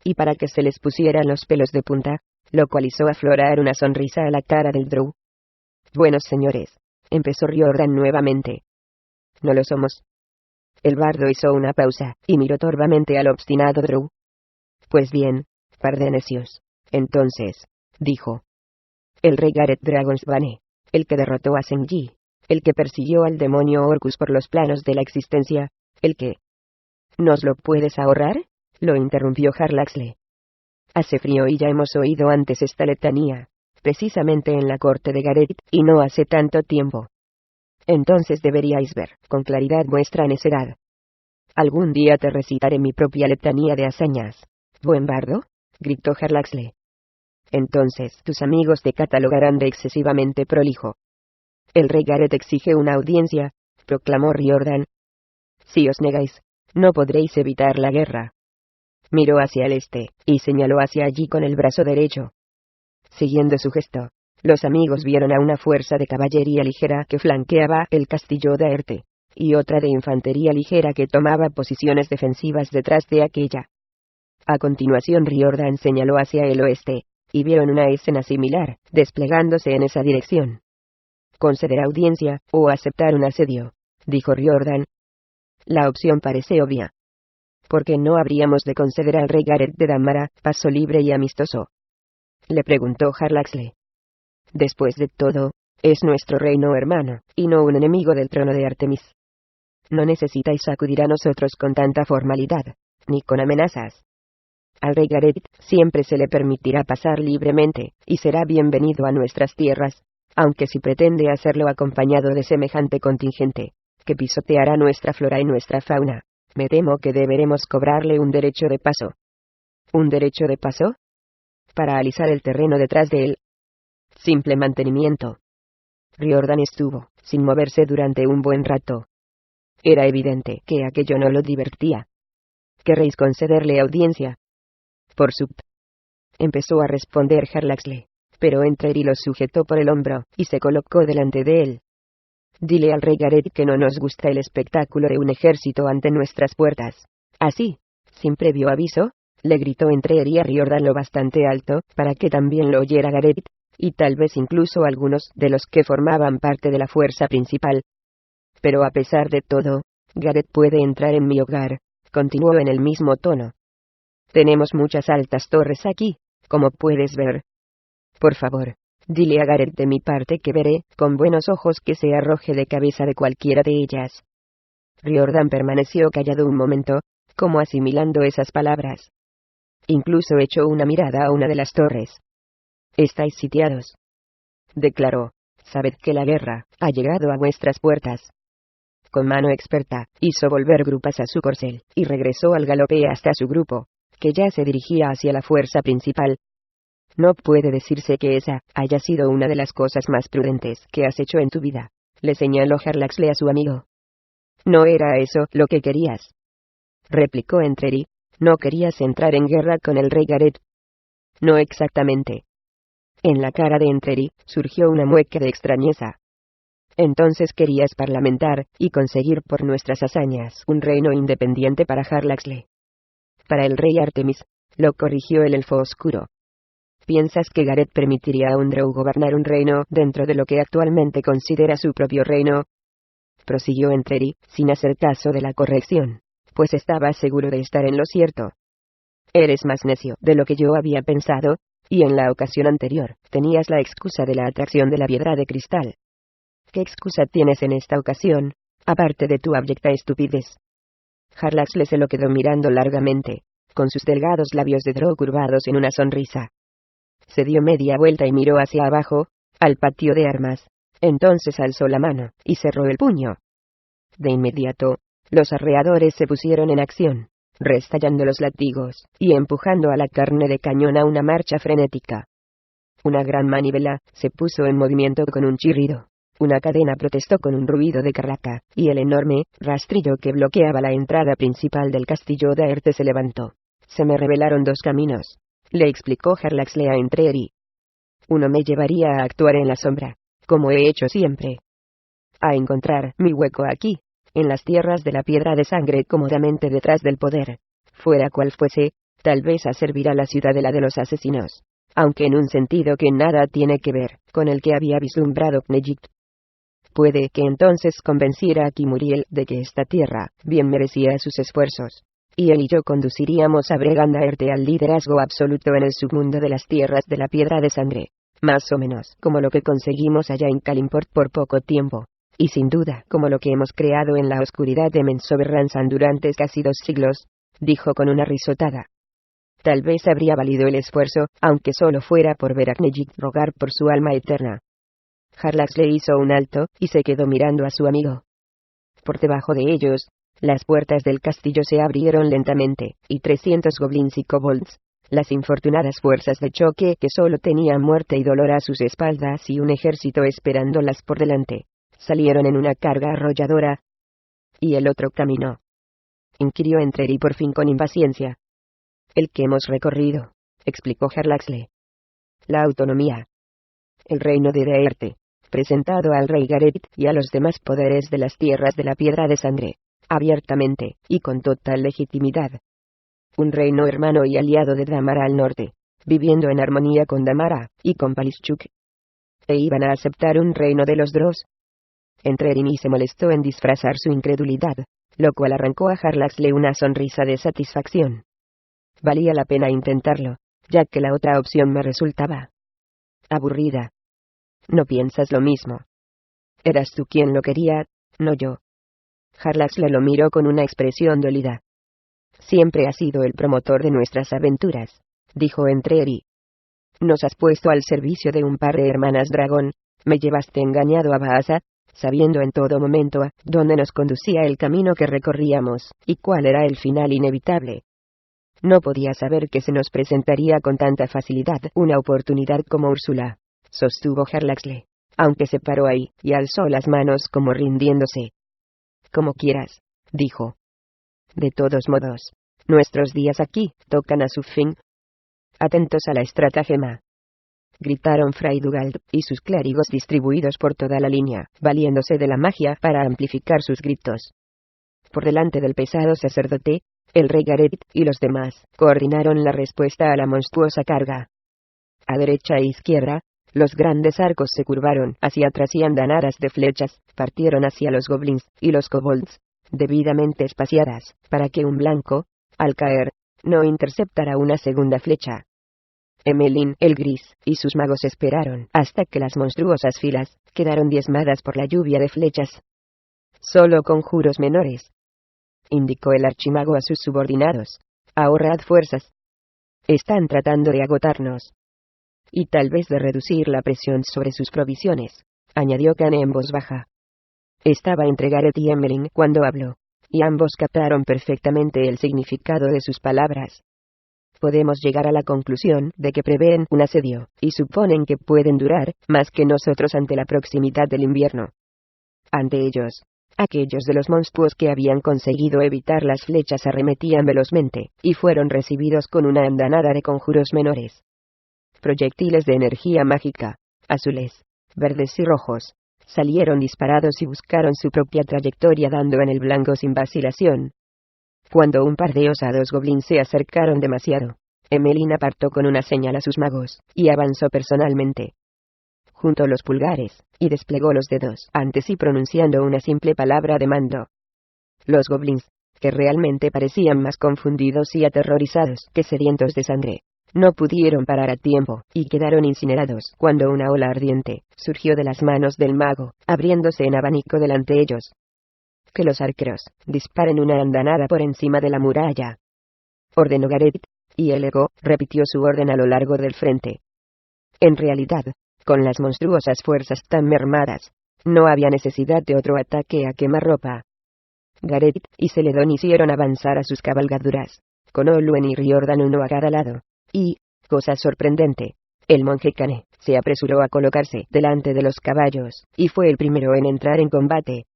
Y para que se les pusieran los pelos de punta, lo cual hizo aflorar una sonrisa a la cara del Drow. Buenos señores, empezó Riordan nuevamente. No lo somos. El bardo hizo una pausa, y miró torvamente al obstinado Drow. Pues bien, par de necios. Entonces, dijo. El rey Gareth Dragonsbane, el que derrotó a Senji, el que persiguió al demonio Orcus por los planos de la existencia, el que... ¿Nos lo puedes ahorrar?, lo interrumpió Harlaxle. Hace frío y ya hemos oído antes esta letanía, precisamente en la corte de Gareth, y no hace tanto tiempo. Entonces deberíais ver con claridad vuestra necedad. Algún día te recitaré mi propia letanía de hazañas. ¿Buen bardo?, gritó Harlaxle. Entonces tus amigos te catalogarán de excesivamente prolijo. El rey Gareth exige una audiencia, proclamó Riordan. Si os negáis, no podréis evitar la guerra. Miró hacia el este, y señaló hacia allí con el brazo derecho. Siguiendo su gesto, los amigos vieron a una fuerza de caballería ligera que flanqueaba el castillo de Aerte, y otra de infantería ligera que tomaba posiciones defensivas detrás de aquella. A continuación Riordan señaló hacia el oeste, y vieron una escena similar, desplegándose en esa dirección. «Conceder audiencia, o aceptar un asedio», dijo Riordan. «La opción parece obvia. ¿Por qué no habríamos de conceder al rey Gareth de Damara paso libre y amistoso?», le preguntó Harlaxle. «Después de todo, es nuestro reino hermano, y no un enemigo del trono de Artemis. No necesitáis acudir a nosotros con tanta formalidad, ni con amenazas. Al rey Gareth siempre se le permitirá pasar libremente, y será bienvenido a nuestras tierras, aunque si pretende hacerlo acompañado de semejante contingente, que pisoteará nuestra flora y nuestra fauna, me temo que deberemos cobrarle un derecho de paso». «¿Un derecho de paso?». «Para alisar el terreno detrás de él. Simple mantenimiento». Riordan estuvo, sin moverse durante un buen rato. Era evidente que aquello no lo divertía. «¿Querréis concederle audiencia?». «Por supuesto», empezó a responder Harlaxle, pero Entreri lo sujetó por el hombro, y se colocó delante de él. «Dile al rey Gareth que no nos gusta el espectáculo de un ejército ante nuestras puertas. Así, sin previo aviso», le gritó Entreri a Riordan lo bastante alto, para que también lo oyera Gareth, y tal vez incluso algunos de los que formaban parte de la fuerza principal. «Pero a pesar de todo, Gareth puede entrar en mi hogar», continuó en el mismo tono. «Tenemos muchas altas torres aquí, como puedes ver. Por favor, dile a Gareth de mi parte que veré con buenos ojos que se arroje de cabeza de cualquiera de ellas». Riordan permaneció callado un momento, como asimilando esas palabras. Incluso echó una mirada a una de las torres. «Estáis sitiados», declaró. «Sabed que la guerra ha llegado a vuestras puertas». Con mano experta, hizo volver grupas a su corcel, y regresó al galope hasta su grupo, que ya se dirigía hacia la fuerza principal. «No puede decirse que esa haya sido una de las cosas más prudentes que has hecho en tu vida», le señaló Harlaxle a su amigo. «¿No era eso lo que querías?», replicó Entreri. «¿No querías entrar en guerra con el rey Gareth?». «No exactamente». En la cara de Entreri surgió una mueca de extrañeza. «Entonces querías parlamentar y conseguir por nuestras hazañas un reino independiente para Harlaxle». «Para el rey Artemis», lo corrigió el elfo oscuro. «¿Piensas que Gareth permitiría a un drow gobernar un reino dentro de lo que actualmente considera su propio reino?», prosiguió Entreri, sin hacer caso de la corrección, pues estaba seguro de estar en lo cierto. «Eres más necio de lo que yo había pensado, y en la ocasión anterior tenías la excusa de la atracción de la piedra de cristal. ¿Qué excusa tienes en esta ocasión, aparte de tu abyecta estupidez?». Harlaxle se lo quedó mirando largamente, con sus delgados labios de drow curvados en una sonrisa. Se dio media vuelta y miró hacia abajo, al patio de armas. Entonces alzó la mano, y cerró el puño. De inmediato, los arreadores se pusieron en acción, restallando los látigos, y empujando a la carne de cañón a una marcha frenética. Una gran manivela se puso en movimiento con un chirrido. Una cadena protestó con un ruido de carraca, y el enorme rastrillo que bloqueaba la entrada principal del castillo de Aerte se levantó. «Se me revelaron dos caminos», le explicó Harlaxle a Entreri. «Uno me llevaría a actuar en la sombra, como he hecho siempre. A encontrar mi hueco aquí, en las tierras de la piedra de sangre cómodamente detrás del poder. Fuera cual fuese, tal vez a servir a la ciudadela de los asesinos, aunque en un sentido que nada tiene que ver con el que había vislumbrado Knejict. Puede que entonces convenciera a Kimuriel de que esta tierra bien merecía sus esfuerzos, y él y yo conduciríamos a Bregandaerte al liderazgo absoluto en el submundo de las tierras de la piedra de sangre, más o menos como lo que conseguimos allá en Kalimport por poco tiempo, y sin duda como lo que hemos creado en la oscuridad de Menzoberranzan durante casi 2 siglos», dijo con una risotada. «Tal vez habría valido el esfuerzo, aunque solo fuera por ver a Knejict rogar por su alma eterna». Harlaxle hizo un alto, y se quedó mirando a su amigo. Por debajo de ellos, las puertas del castillo se abrieron lentamente, y 300 goblins y kobolds, las infortunadas fuerzas de choque que solo tenían muerte y dolor a sus espaldas y un ejército esperándolas por delante, salieron en una carga arrolladora. «¿Y el otro camino?», inquirió Entreri por fin con impaciencia. «El que hemos recorrido», explicó Harlaxle. «La autonomía». el reino de Daerte, presentado al rey Gareth y a los demás poderes de las tierras de la Piedra de Sangre, abiertamente, y con total legitimidad. Un reino hermano y aliado de Damara al norte, viviendo en armonía con Damara, y con Palischuk. ¿E iban a aceptar un reino de los Dross? Entrerini se molestó en disfrazar su incredulidad, lo cual arrancó a Harlaxle una sonrisa de satisfacción. Valía la pena intentarlo, ya que la otra opción me resultaba aburrida. ¿No piensas lo mismo? Eras tú quien lo quería, no yo. Harlaxle lo miró con una expresión dolida. Siempre has sido el promotor de nuestras aventuras, dijo Entreri. Nos has puesto al servicio de un par de hermanas dragón, me llevaste engañado a Baasa, sabiendo en todo momento a dónde nos conducía el camino que recorríamos, y cuál era el final inevitable. No podía saber que se nos presentaría con tanta facilidad una oportunidad como Úrsula, sostuvo Harlaxle, aunque se paró ahí, y alzó las manos como rindiéndose. Como quieras, dijo. De todos modos, nuestros días aquí tocan a su fin. Atentos a la estratagema, gritaron Fray Dugald y sus clérigos distribuidos por toda la línea, valiéndose de la magia para amplificar sus gritos. Por delante del pesado sacerdote, el rey Gareth y los demás coordinaron la respuesta a la monstruosa carga. A derecha e izquierda, los grandes arcos se curvaron hacia atrás y andanadas de flechas partieron hacia los goblins y los kobolds, debidamente espaciadas, para que un blanco, al caer, no interceptara una segunda flecha. Emelin, el gris, y sus magos esperaron hasta que las monstruosas filas quedaron diezmadas por la lluvia de flechas. Solo conjuros menores, indicó el archimago a sus subordinados. Ahorrad fuerzas. Están tratando de agotarnos. Y tal vez de reducir la presión sobre sus provisiones, añadió Kane en voz baja. Estaba entre Gareth y Emelin cuando habló, y ambos captaron perfectamente el significado de sus palabras. Podemos llegar a la conclusión de que prevén un asedio, y suponen que pueden durar más que nosotros ante la proximidad del invierno. Ante ellos, aquellos de los monstruos que habían conseguido evitar las flechas arremetían velozmente, y fueron recibidos con una andanada de conjuros menores. Proyectiles de energía mágica, azules, verdes y rojos, salieron disparados y buscaron su propia trayectoria dando en el blanco sin vacilación. Cuando un par de osados goblins se acercaron demasiado, Emelin apartó con una señal a sus magos, y avanzó personalmente. Juntó los pulgares, y desplegó los dedos ante sí pronunciando una simple palabra de mando. Los goblins, que realmente parecían más confundidos y aterrorizados que sedientos de sangre, no pudieron parar a tiempo, y quedaron incinerados cuando una ola ardiente surgió de las manos del mago, abriéndose en abanico delante ellos. Que los arqueros disparen una andanada por encima de la muralla, ordenó Gareth, y el ego repitió su orden a lo largo del frente. En realidad, con las monstruosas fuerzas tan mermadas, no había necesidad de otro ataque a quemarropa. Gareth y Celedón hicieron avanzar a sus cabalgaduras, con Olwen y Riordan uno a cada lado, y, cosa sorprendente, el monje Kane se apresuró a colocarse delante de los caballos, y fue el primero en entrar en combate.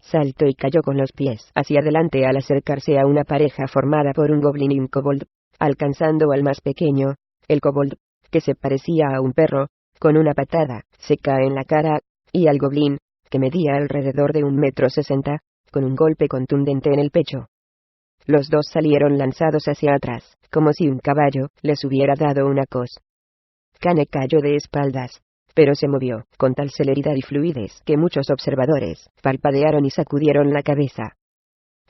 Saltó y cayó con los pies hacia adelante al acercarse a una pareja formada por un goblin y un kobold, alcanzando al más pequeño, el kobold, que se parecía a un perro, con una patada seca en la cara, y al goblin, que medía alrededor de 1,60 m, con un golpe contundente en el pecho. Los dos salieron lanzados hacia atrás, como si un caballo les hubiera dado una cos. Kane cayó de espaldas, pero se movió con tal celeridad y fluidez que muchos observadores parpadearon y sacudieron la cabeza.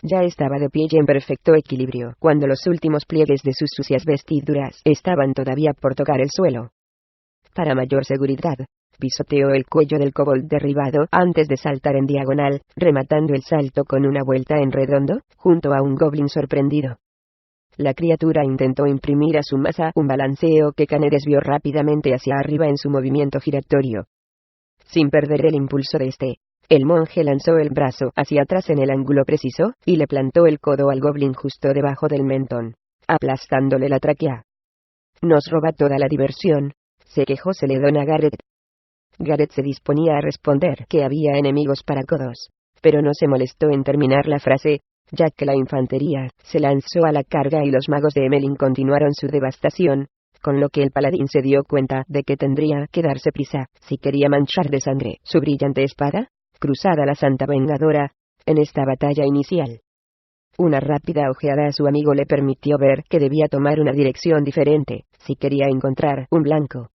Ya estaba de pie y en perfecto equilibrio cuando los últimos pliegues de sus sucias vestiduras estaban todavía por tocar el suelo. Para mayor seguridad, pisoteó el cuello del kobold derribado antes de saltar en diagonal, rematando el salto con una vuelta en redondo, junto a un goblin sorprendido. La criatura intentó imprimir a su masa un balanceo que Kane desvió rápidamente hacia arriba en su movimiento giratorio. Sin perder el impulso de este, el monje lanzó el brazo hacia atrás en el ángulo preciso, y le plantó el codo al goblin justo debajo del mentón, aplastándole la tráquea. Nos roba toda la diversión, se quejó Celedón a Gareth. Gareth se disponía a responder que había enemigos para codos, pero no se molestó en terminar la frase, ya que la infantería se lanzó a la carga y los magos de Emelin continuaron su devastación, con lo que el paladín se dio cuenta de que tendría que darse prisa, si quería manchar de sangre su brillante espada, cruzada la Santa Vengadora, en esta batalla inicial. Una rápida ojeada a su amigo le permitió ver que debía tomar una dirección diferente, si quería encontrar un blanco.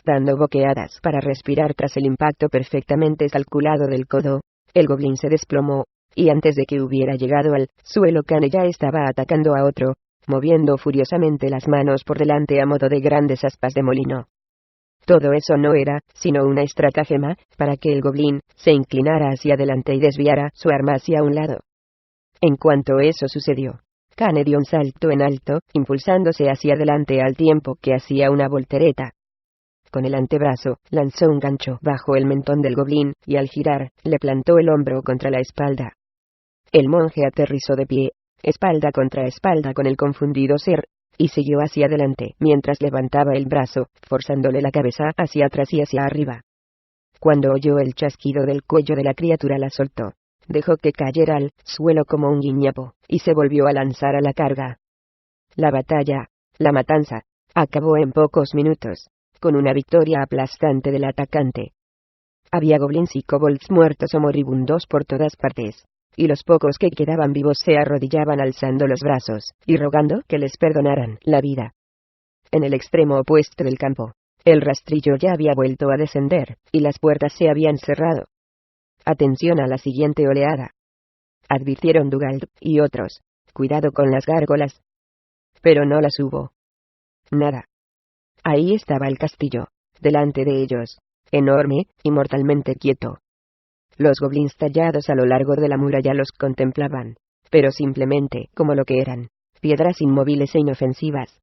Dando boqueadas para respirar tras el impacto perfectamente calculado del codo, el goblin se desplomó, y antes de que hubiera llegado al suelo Kane ya estaba atacando a otro, moviendo furiosamente las manos por delante a modo de grandes aspas de molino. Todo eso no era sino una estratagema para que el goblin se inclinara hacia adelante y desviara su arma hacia un lado. En cuanto eso sucedió, Kane dio un salto en alto, impulsándose hacia adelante al tiempo que hacía una voltereta. Con el antebrazo, lanzó un gancho bajo el mentón del goblin, y al girar, le plantó el hombro contra la espalda. El monje aterrizó de pie, espalda contra espalda con el confundido ser, y siguió hacia adelante mientras levantaba el brazo, forzándole la cabeza hacia atrás y hacia arriba. Cuando oyó el chasquido del cuello de la criatura la soltó, dejó que cayera al suelo como un guiñapo, y se volvió a lanzar a la carga. La batalla, la matanza, acabó en pocos minutos, con una victoria aplastante del atacante. Había goblins y kobolds muertos o moribundos por todas partes, y los pocos que quedaban vivos se arrodillaban alzando los brazos, y rogando que les perdonaran la vida. En el extremo opuesto del campo, el rastrillo ya había vuelto a descender, y las puertas se habían cerrado. Atención a la siguiente oleada, advirtieron Dugald y otros. Cuidado con las gárgolas. Pero no las hubo. Nada. Ahí estaba el castillo, delante de ellos, enorme y mortalmente quieto. Los goblins tallados a lo largo de la muralla los contemplaban, pero simplemente como lo que eran, piedras inmóviles e inofensivas.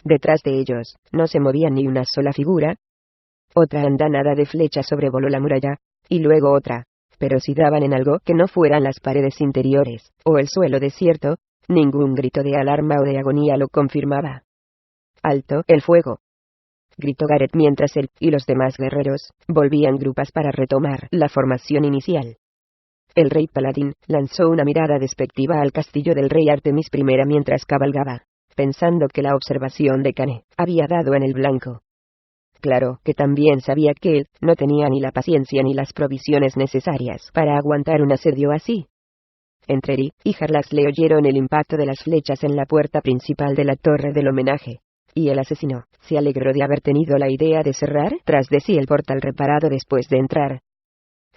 Detrás de ellos, no se movía ni una sola figura. Otra andanada de flechas sobrevoló la muralla, y luego otra, pero si daban en algo que no fueran las paredes interiores, o el suelo desierto, ningún grito de alarma o de agonía lo confirmaba. ¡Alto el fuego!, gritó Gareth mientras él y los demás guerreros volvían grupas para retomar la formación inicial. El rey paladín lanzó una mirada despectiva al castillo del rey Artemis I mientras cabalgaba, pensando que la observación de Kane había dado en el blanco. Claro que también sabía que él no tenía ni la paciencia ni las provisiones necesarias para aguantar un asedio así. Entreri y Jarlax le oyeron el impacto de las flechas en la puerta principal de la torre del homenaje, y el asesino se alegró de haber tenido la idea de cerrar tras de sí el portal reparado después de entrar.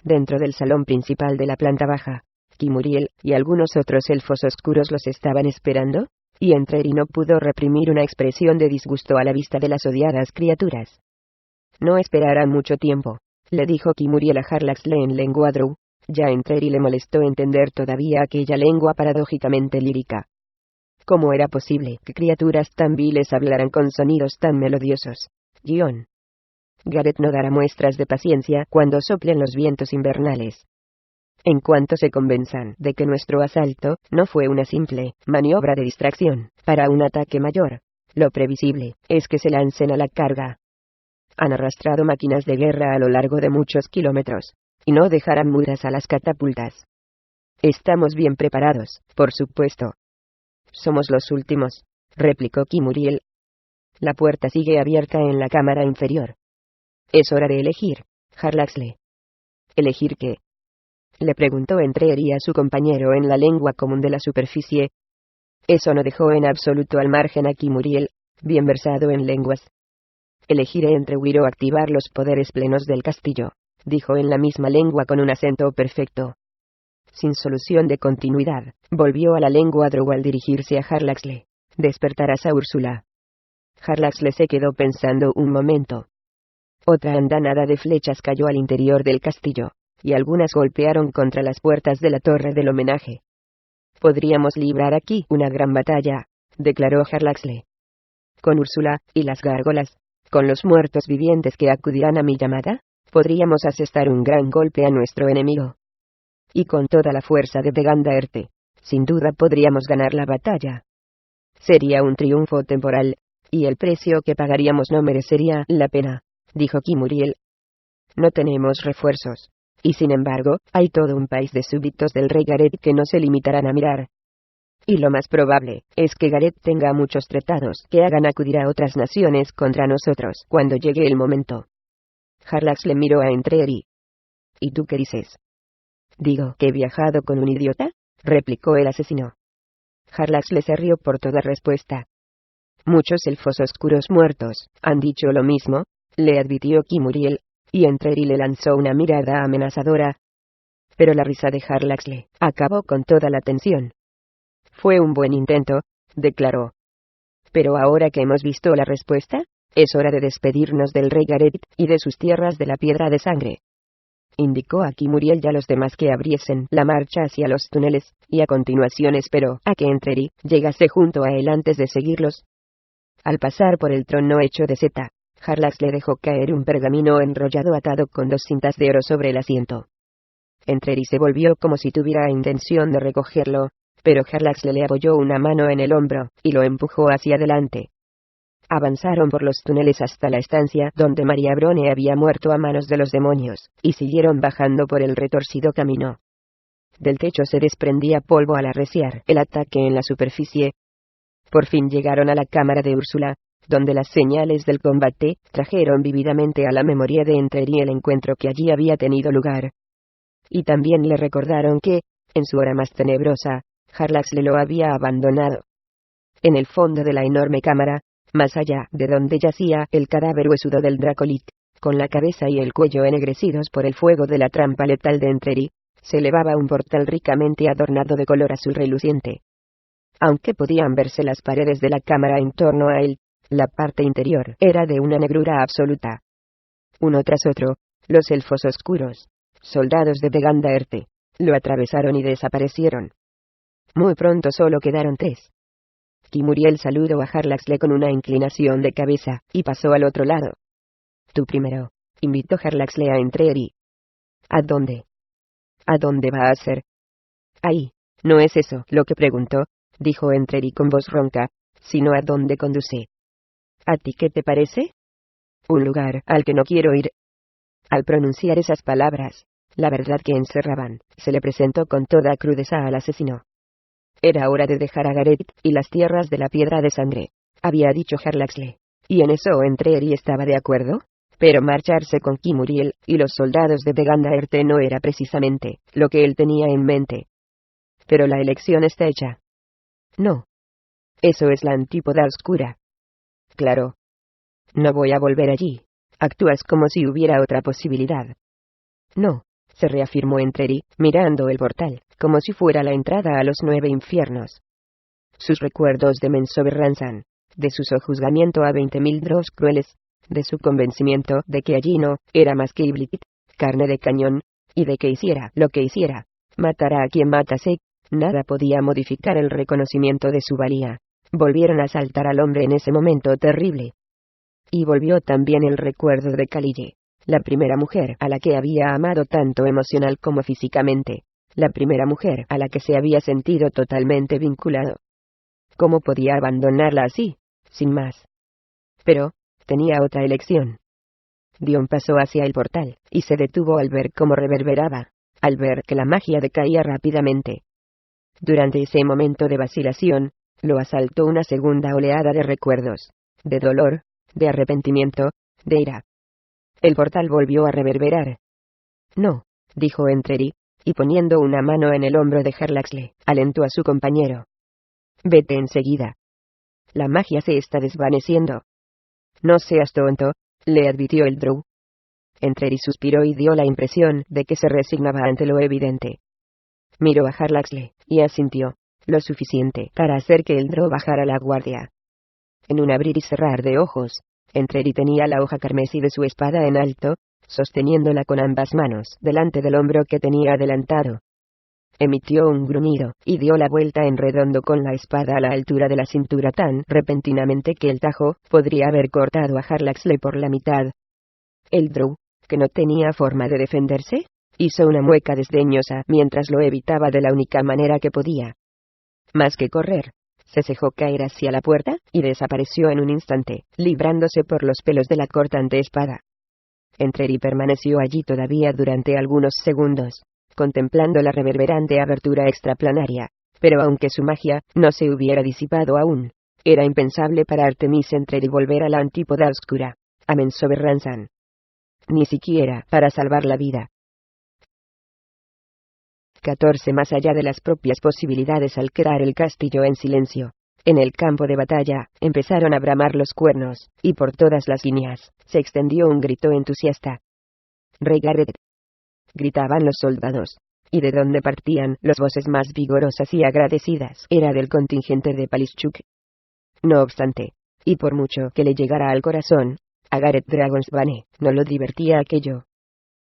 Dentro del salón principal de la planta baja, Kimuriel y algunos otros elfos oscuros los estaban esperando, y Entreri no pudo reprimir una expresión de disgusto a la vista de las odiadas criaturas. No esperarán mucho tiempo, le dijo Kimuriel a Jarlaxle en lengua drow. Ya Entreri le molestó entender todavía aquella lengua paradójicamente lírica. ¿Cómo era posible que criaturas tan viles hablaran con sonidos tan melodiosos? Gareth no dará muestras de paciencia cuando soplen los vientos invernales. En cuanto se convenzan de que nuestro asalto no fue una simple maniobra de distracción para un ataque mayor, lo previsible es que se lancen a la carga. Han arrastrado máquinas de guerra a lo largo de muchos kilómetros, y no dejarán mudas a las catapultas. Estamos bien preparados, por supuesto. Somos los últimos, replicó Kimuriel. La puerta sigue abierta en la cámara inferior. Es hora de elegir, Jarlaxle. ¿Elegir qué?, le preguntó Entreri a su compañero en la lengua común de la superficie. Eso no dejó en absoluto al margen a Kimuriel, bien versado en lenguas. Elegiré entre huir o activar los poderes plenos del castillo, dijo en la misma lengua con un acento perfecto. Sin solución de continuidad, volvió a la lengua drow al dirigirse a Jarlaxle. Despertarás a Úrsula. Jarlaxle se quedó pensando un momento. Otra andanada de flechas cayó al interior del castillo, y algunas golpearon contra las puertas de la torre del homenaje. Podríamos librar aquí una gran batalla, declaró Jarlaxle. Con Úrsula y las gárgolas, con los muertos vivientes que acudirán a mi llamada, podríamos asestar un gran golpe a nuestro enemigo. Y con toda la fuerza de Degandaerte, sin duda podríamos ganar la batalla. Sería un triunfo temporal, y el precio que pagaríamos no merecería la pena, dijo Kimuriel. No tenemos refuerzos, y sin embargo, hay todo un país de súbditos del rey Gareth que no se limitarán a mirar. y lo más probable es que Gareth tenga muchos tratados que hagan acudir a otras naciones contra nosotros cuando llegue el momento. Jarlax le miró a Entreri. ¿Y tú qué dices? Digo que he viajado con un idiota, replicó el asesino. Jarlax le se rió por toda respuesta. Muchos elfos oscuros muertos han dicho lo mismo, le advirtió Kimuriel, y Entreri le lanzó una mirada amenazadora. Pero la risa de Jarlax le acabó con toda la tensión. Fue un buen intento, declaró. Pero ahora que hemos visto la respuesta, es hora de despedirnos del rey Gareth y de sus tierras de la Piedra de Sangre. Indicó a Kimuriel y a los demás que abriesen la marcha hacia los túneles, y a continuación esperó a que Entreri llegase junto a él antes de seguirlos. Al pasar por el trono hecho de seta, Jarlax le dejó caer un pergamino enrollado atado con 2 cintas de oro sobre el asiento. Entreri se volvió como si tuviera intención de recogerlo, pero Jarlax le apoyó una mano en el hombro, y lo empujó hacia adelante. Avanzaron por los túneles hasta la estancia donde María Brone había muerto a manos de los demonios, y siguieron bajando por el retorcido camino. Del techo se desprendía polvo al arreciar el ataque en la superficie. Por fin llegaron a la cámara de Úrsula, donde las señales del combate trajeron vívidamente a la memoria de Entreri el encuentro que allí había tenido lugar. Y también le recordaron que, en su hora más tenebrosa, Jarlax le lo había abandonado. En el fondo de la enorme cámara, más allá de donde yacía el cadáver huesudo del Dracolit, con la cabeza y el cuello ennegrecidos por el fuego de la trampa letal de Entreri, se elevaba un portal ricamente adornado de color azul reluciente. Aunque podían verse las paredes de la cámara en torno a él, la parte interior era de una negrura absoluta. Uno tras otro, los elfos oscuros, soldados de Vegandaerte, lo atravesaron y desaparecieron. Muy pronto solo quedaron 3. Kimuriel saludó a Jarlaxle con una inclinación de cabeza, y pasó al otro lado. Tú primero, invitó Jarlaxle a Entreri. ¿A dónde? ¿A dónde va a ser? Ahí, no es eso lo que preguntó, dijo Entreri con voz ronca, sino a dónde conduce. ¿A ti qué te parece? Un lugar al que no quiero ir. Al pronunciar esas palabras, la verdad que encerraban, se le presentó con toda crudeza al asesino. Era hora de dejar a Gareth y las tierras de la Piedra de Sangre, había dicho Jarlaxle, y en eso Entreri estaba de acuerdo, pero marcharse con Kimuriel y los soldados de Vegandaerte no era precisamente lo que él tenía en mente. Pero la elección está hecha. No. Eso es la antípoda oscura. Claro. No voy a volver allí. Actúas como si hubiera otra posibilidad. No, se reafirmó Entreri, mirando el portal, como si fuera la entrada a los 9 infiernos. Sus recuerdos de Mensoberranzan, de su sojuzgamiento a 20.000 drows crueles, de su convencimiento de que allí no era más que Iblikit, carne de cañón, y de que hiciera lo que hiciera, matara a quien matase, nada podía modificar el reconocimiento de su valía. Volvieron a asaltar al hombre en ese momento terrible. Y volvió también el recuerdo de Kalille, la primera mujer a la que había amado tanto emocional como físicamente, la primera mujer a la que se había sentido totalmente vinculado. ¿Cómo podía abandonarla así, sin más? Pero, tenía otra elección. Dio un paso hacia el portal, y se detuvo al ver cómo reverberaba, al ver que la magia decaía rápidamente. Durante ese momento de vacilación, lo asaltó una segunda oleada de recuerdos, de dolor, de arrepentimiento, de ira. El portal volvió a reverberar. No, dijo Entreri, y poniendo una mano en el hombro de Jarlaxle, alentó a su compañero. Vete enseguida. La magia se está desvaneciendo. No seas tonto, le advirtió el drow. Entreri suspiró y dio la impresión de que se resignaba ante lo evidente. Miró a Jarlaxle, y asintió, lo suficiente para hacer que el drow bajara la guardia. En un abrir y cerrar de ojos, Entreri tenía la hoja carmesí de su espada en alto, sosteniéndola con ambas manos delante del hombro que tenía adelantado. Emitió un gruñido, y dio la vuelta en redondo con la espada a la altura de la cintura tan repentinamente que el tajo podría haber cortado a Jarlaxle por la mitad. El drow, que no tenía forma de defenderse, hizo una mueca desdeñosa mientras lo evitaba de la única manera que podía. Más que correr, se dejó caer hacia la puerta, y desapareció en un instante, librándose por los pelos de la cortante espada. Entreri permaneció allí todavía durante algunos segundos, contemplando la reverberante abertura extraplanaria, Pero aunque su magia no se hubiera disipado aún, era impensable para Artemis Entreri volver a la antípoda oscura, a Mensoberranzan. Ni siquiera para salvar la vida. 14. Más allá de las propias posibilidades al quedar el castillo en silencio, en el campo de batalla, empezaron a bramar los cuernos, y por todas las líneas, se extendió un grito entusiasta. «Rey Gareth», gritaban los soldados, y de donde partían las voces más vigorosas y agradecidas era del contingente de Palischuk. No obstante, y por mucho que le llegara al corazón, a Gareth Dragonsbane no lo divertía aquello.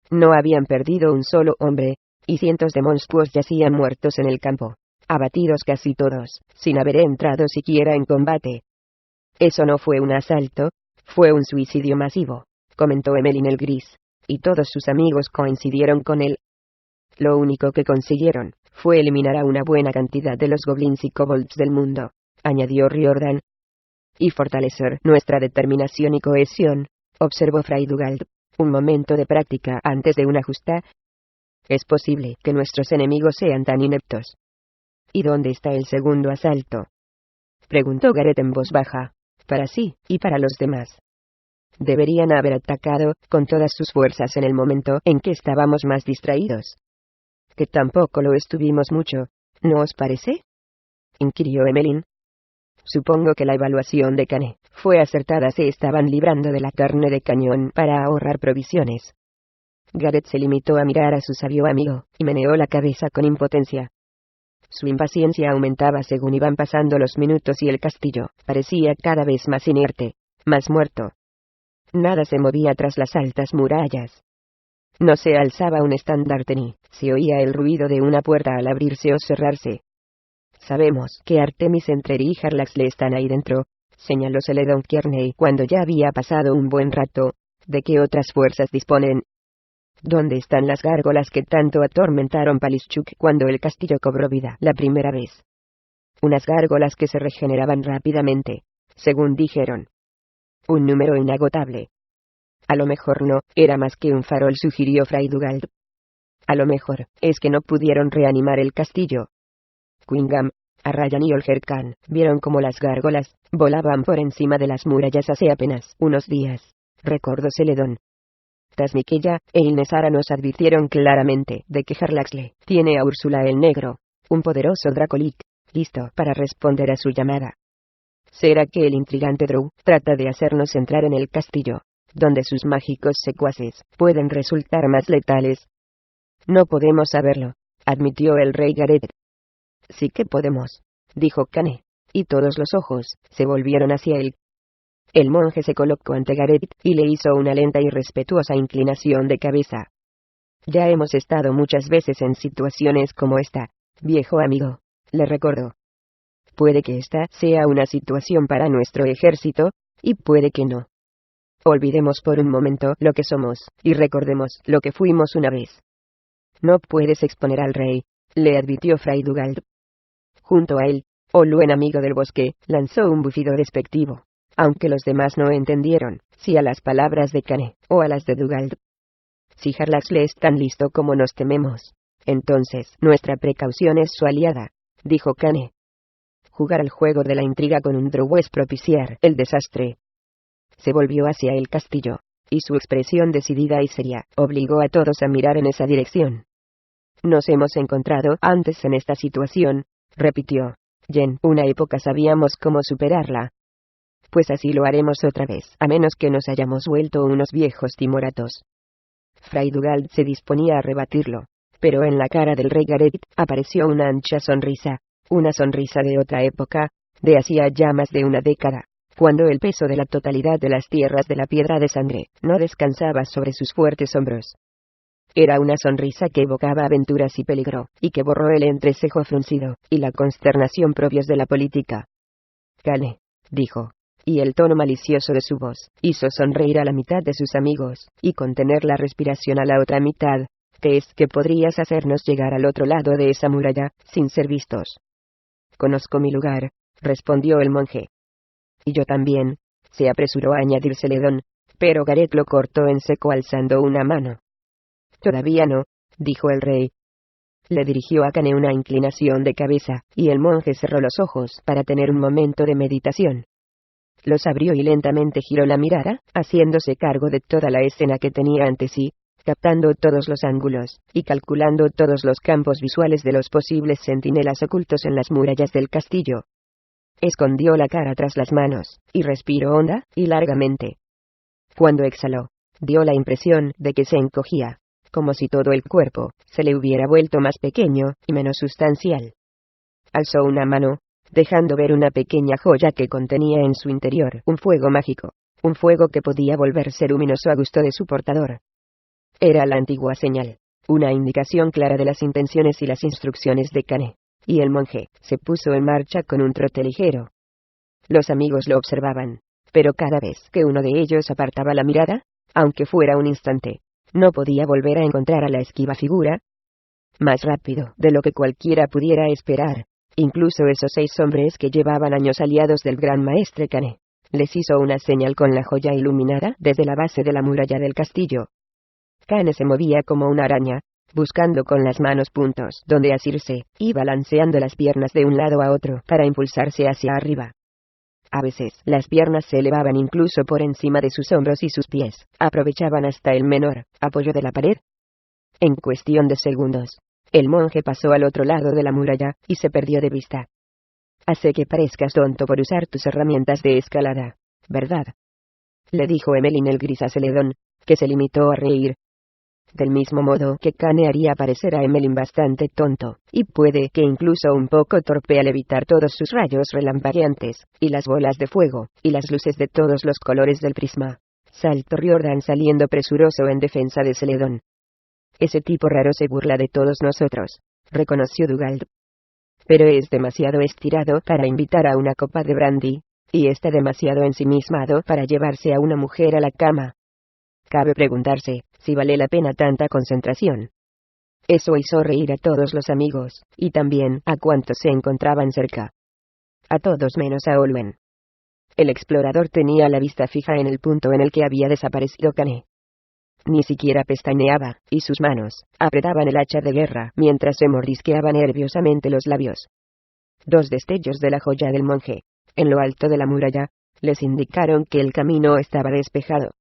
No habían perdido un solo hombre, y cientos de monstruos yacían muertos en el campo, abatidos casi todos, sin haber entrado siquiera en combate. Eso no fue un asalto, fue un suicidio masivo, comentó Emelin el Gris, y todos sus amigos coincidieron con él. Lo único que consiguieron fue eliminar a una buena cantidad de los goblins y kobolds del mundo, añadió Riordan. Y fortalecer nuestra determinación y cohesión, observó Fray Dugald. Un momento de práctica antes de una justa. ¿Es posible que nuestros enemigos sean tan ineptos? ¿Y dónde está el segundo asalto?, preguntó Gareth en voz baja, para sí y para los demás. Deberían haber atacado con todas sus fuerzas en el momento en que estábamos más distraídos. Que tampoco lo estuvimos mucho, ¿no os parece?, inquirió Emelin. Supongo que la evaluación de Cane fue acertada. Se estaban librando de la carne de cañón para ahorrar provisiones. Gareth se limitó a mirar a su sabio amigo, y meneó la cabeza con impotencia. Su impaciencia aumentaba según iban pasando los minutos y el castillo parecía cada vez más inerte, más muerto. Nada se movía tras las altas murallas. No se alzaba un estandarte ni se oía el ruido de una puerta al abrirse o cerrarse. Sabemos que Artemis Entreri y Jarlaxle están ahí dentro, señaló Celedon Kearney cuando ya había pasado un buen rato. ¿De qué otras fuerzas disponen? ¿Dónde están las gárgolas que tanto atormentaron Palischuk cuando el castillo cobró vida la primera vez? Unas gárgolas que se regeneraban rápidamente, según dijeron. Un número inagotable. A lo mejor no era más que un farol, sugirió Fray Dugald. A lo mejor es que no pudieron reanimar el castillo. Quingham, Arrayan y Olgerkan vieron cómo las gárgolas volaban por encima de las murallas hace apenas unos días, recordó Celedon. Tasmiquella e Ilnesara nos advirtieron claramente de que Jarlaxle tiene a Úrsula el Negro, un poderoso Dracolich, listo para responder a su llamada. ¿Será que el intrigante Drow trata de hacernos entrar en el castillo, donde sus mágicos secuaces pueden resultar más letales? No podemos saberlo, admitió el rey Gareth. Sí que podemos, dijo Cane, y todos los ojos se volvieron hacia él. El monje se colocó ante Gareth y le hizo una lenta y respetuosa inclinación de cabeza. Ya hemos estado muchas veces en situaciones como esta, viejo amigo, le recordó. Puede que esta sea una situación para nuestro ejército, y puede que no. Olvidemos por un momento lo que somos, y recordemos lo que fuimos una vez. No puedes exponer al rey, le advirtió Fray Dugald. Junto a él, Oluen, amigo del bosque, lanzó un bufido despectivo, aunque los demás no entendieron, si a las palabras de Cane, o a las de Dugald. Si Jarlaxle es tan listo como nos tememos, entonces nuestra precaución es su aliada, dijo Cane. Jugar al juego de la intriga con un Drow es propiciar el desastre. Se volvió hacia el castillo, y su expresión decidida y seria obligó a todos a mirar en esa dirección. Nos hemos encontrado antes en esta situación, repitió. Y en una época sabíamos cómo superarla. Pues así lo haremos otra vez, a menos que nos hayamos vuelto unos viejos timoratos. Fray Dugald se disponía a rebatirlo, pero en la cara del rey Gareth apareció una ancha sonrisa, una sonrisa de otra época, de hacía ya más de una década, cuando el peso de la totalidad de las tierras de la Piedra de Sangre no descansaba sobre sus fuertes hombros. Era una sonrisa que evocaba aventuras y peligro, y que borró el entrecejo fruncido, y la consternación propios de la política. Cane, dijo, y el tono malicioso de su voz hizo sonreír a la mitad de sus amigos, y contener la respiración a la otra mitad. ¿Crees que podrías hacernos llegar al otro lado de esa muralla, sin ser vistos? Conozco mi lugar, respondió el monje. Y yo también, se apresuró a añadir Celedon, pero Gareth lo cortó en seco alzando una mano. Todavía no, dijo el rey. Le dirigió a Kane una inclinación de cabeza, y el monje cerró los ojos para tener un momento de meditación. Los abrió y lentamente giró la mirada, haciéndose cargo de toda la escena que tenía ante sí, captando todos los ángulos, y calculando todos los campos visuales de los posibles centinelas ocultos en las murallas del castillo. Escondió la cara tras las manos, y respiró honda y largamente. Cuando exhaló, dio la impresión de que se encogía, como si todo el cuerpo se le hubiera vuelto más pequeño y menos sustancial. Alzó una mano, dejando ver una pequeña joya que contenía en su interior un fuego mágico, un fuego que podía volverse luminoso a gusto de su portador. Era la antigua señal, una indicación clara de las intenciones y las instrucciones de Kane, y el monje se puso en marcha con un trote ligero. Los amigos lo observaban, pero cada vez que uno de ellos apartaba la mirada, aunque fuera un instante, no podía volver a encontrar a la esquiva figura. Más rápido de lo que cualquiera pudiera esperar, incluso esos 6 hombres que llevaban años aliados del gran maestre Kane, les hizo una señal con la joya iluminada desde la base de la muralla del castillo. Kane se movía como una araña, buscando con las manos puntos donde asirse, y balanceando las piernas de un lado a otro para impulsarse hacia arriba. A veces, las piernas se elevaban incluso por encima de sus hombros y sus pies aprovechaban hasta el menor apoyo de la pared. En cuestión de segundos, el monje pasó al otro lado de la muralla y se perdió de vista. Hace que parezcas tonto por usar tus herramientas de escalada, ¿verdad?, le dijo Emmeline el gris a Celedón, que se limitó a reír. Del mismo modo que Kane haría parecer a Emmeline bastante tonto, y puede que incluso un poco torpe al evitar todos sus rayos relampagueantes, y las bolas de fuego, y las luces de todos los colores del prisma. Saltó Riordan saliendo presuroso en defensa de Celedón. Ese tipo raro se burla de todos nosotros, reconoció Dugald. Pero es demasiado estirado para invitar a una copa de brandy, y está demasiado ensimismado para llevarse a una mujer a la cama. Cabe preguntarse si vale la pena tanta concentración. Eso hizo reír a todos los amigos, y también a cuantos se encontraban cerca. A todos menos a Olwen. El explorador tenía la vista fija en el punto en el que había desaparecido Kane. Ni siquiera pestañeaba, y sus manos apretaban el hacha de guerra mientras se mordisqueaba nerviosamente los labios. 2 destellos de la joya del monje, en lo alto de la muralla, les indicaron que el camino estaba despejado.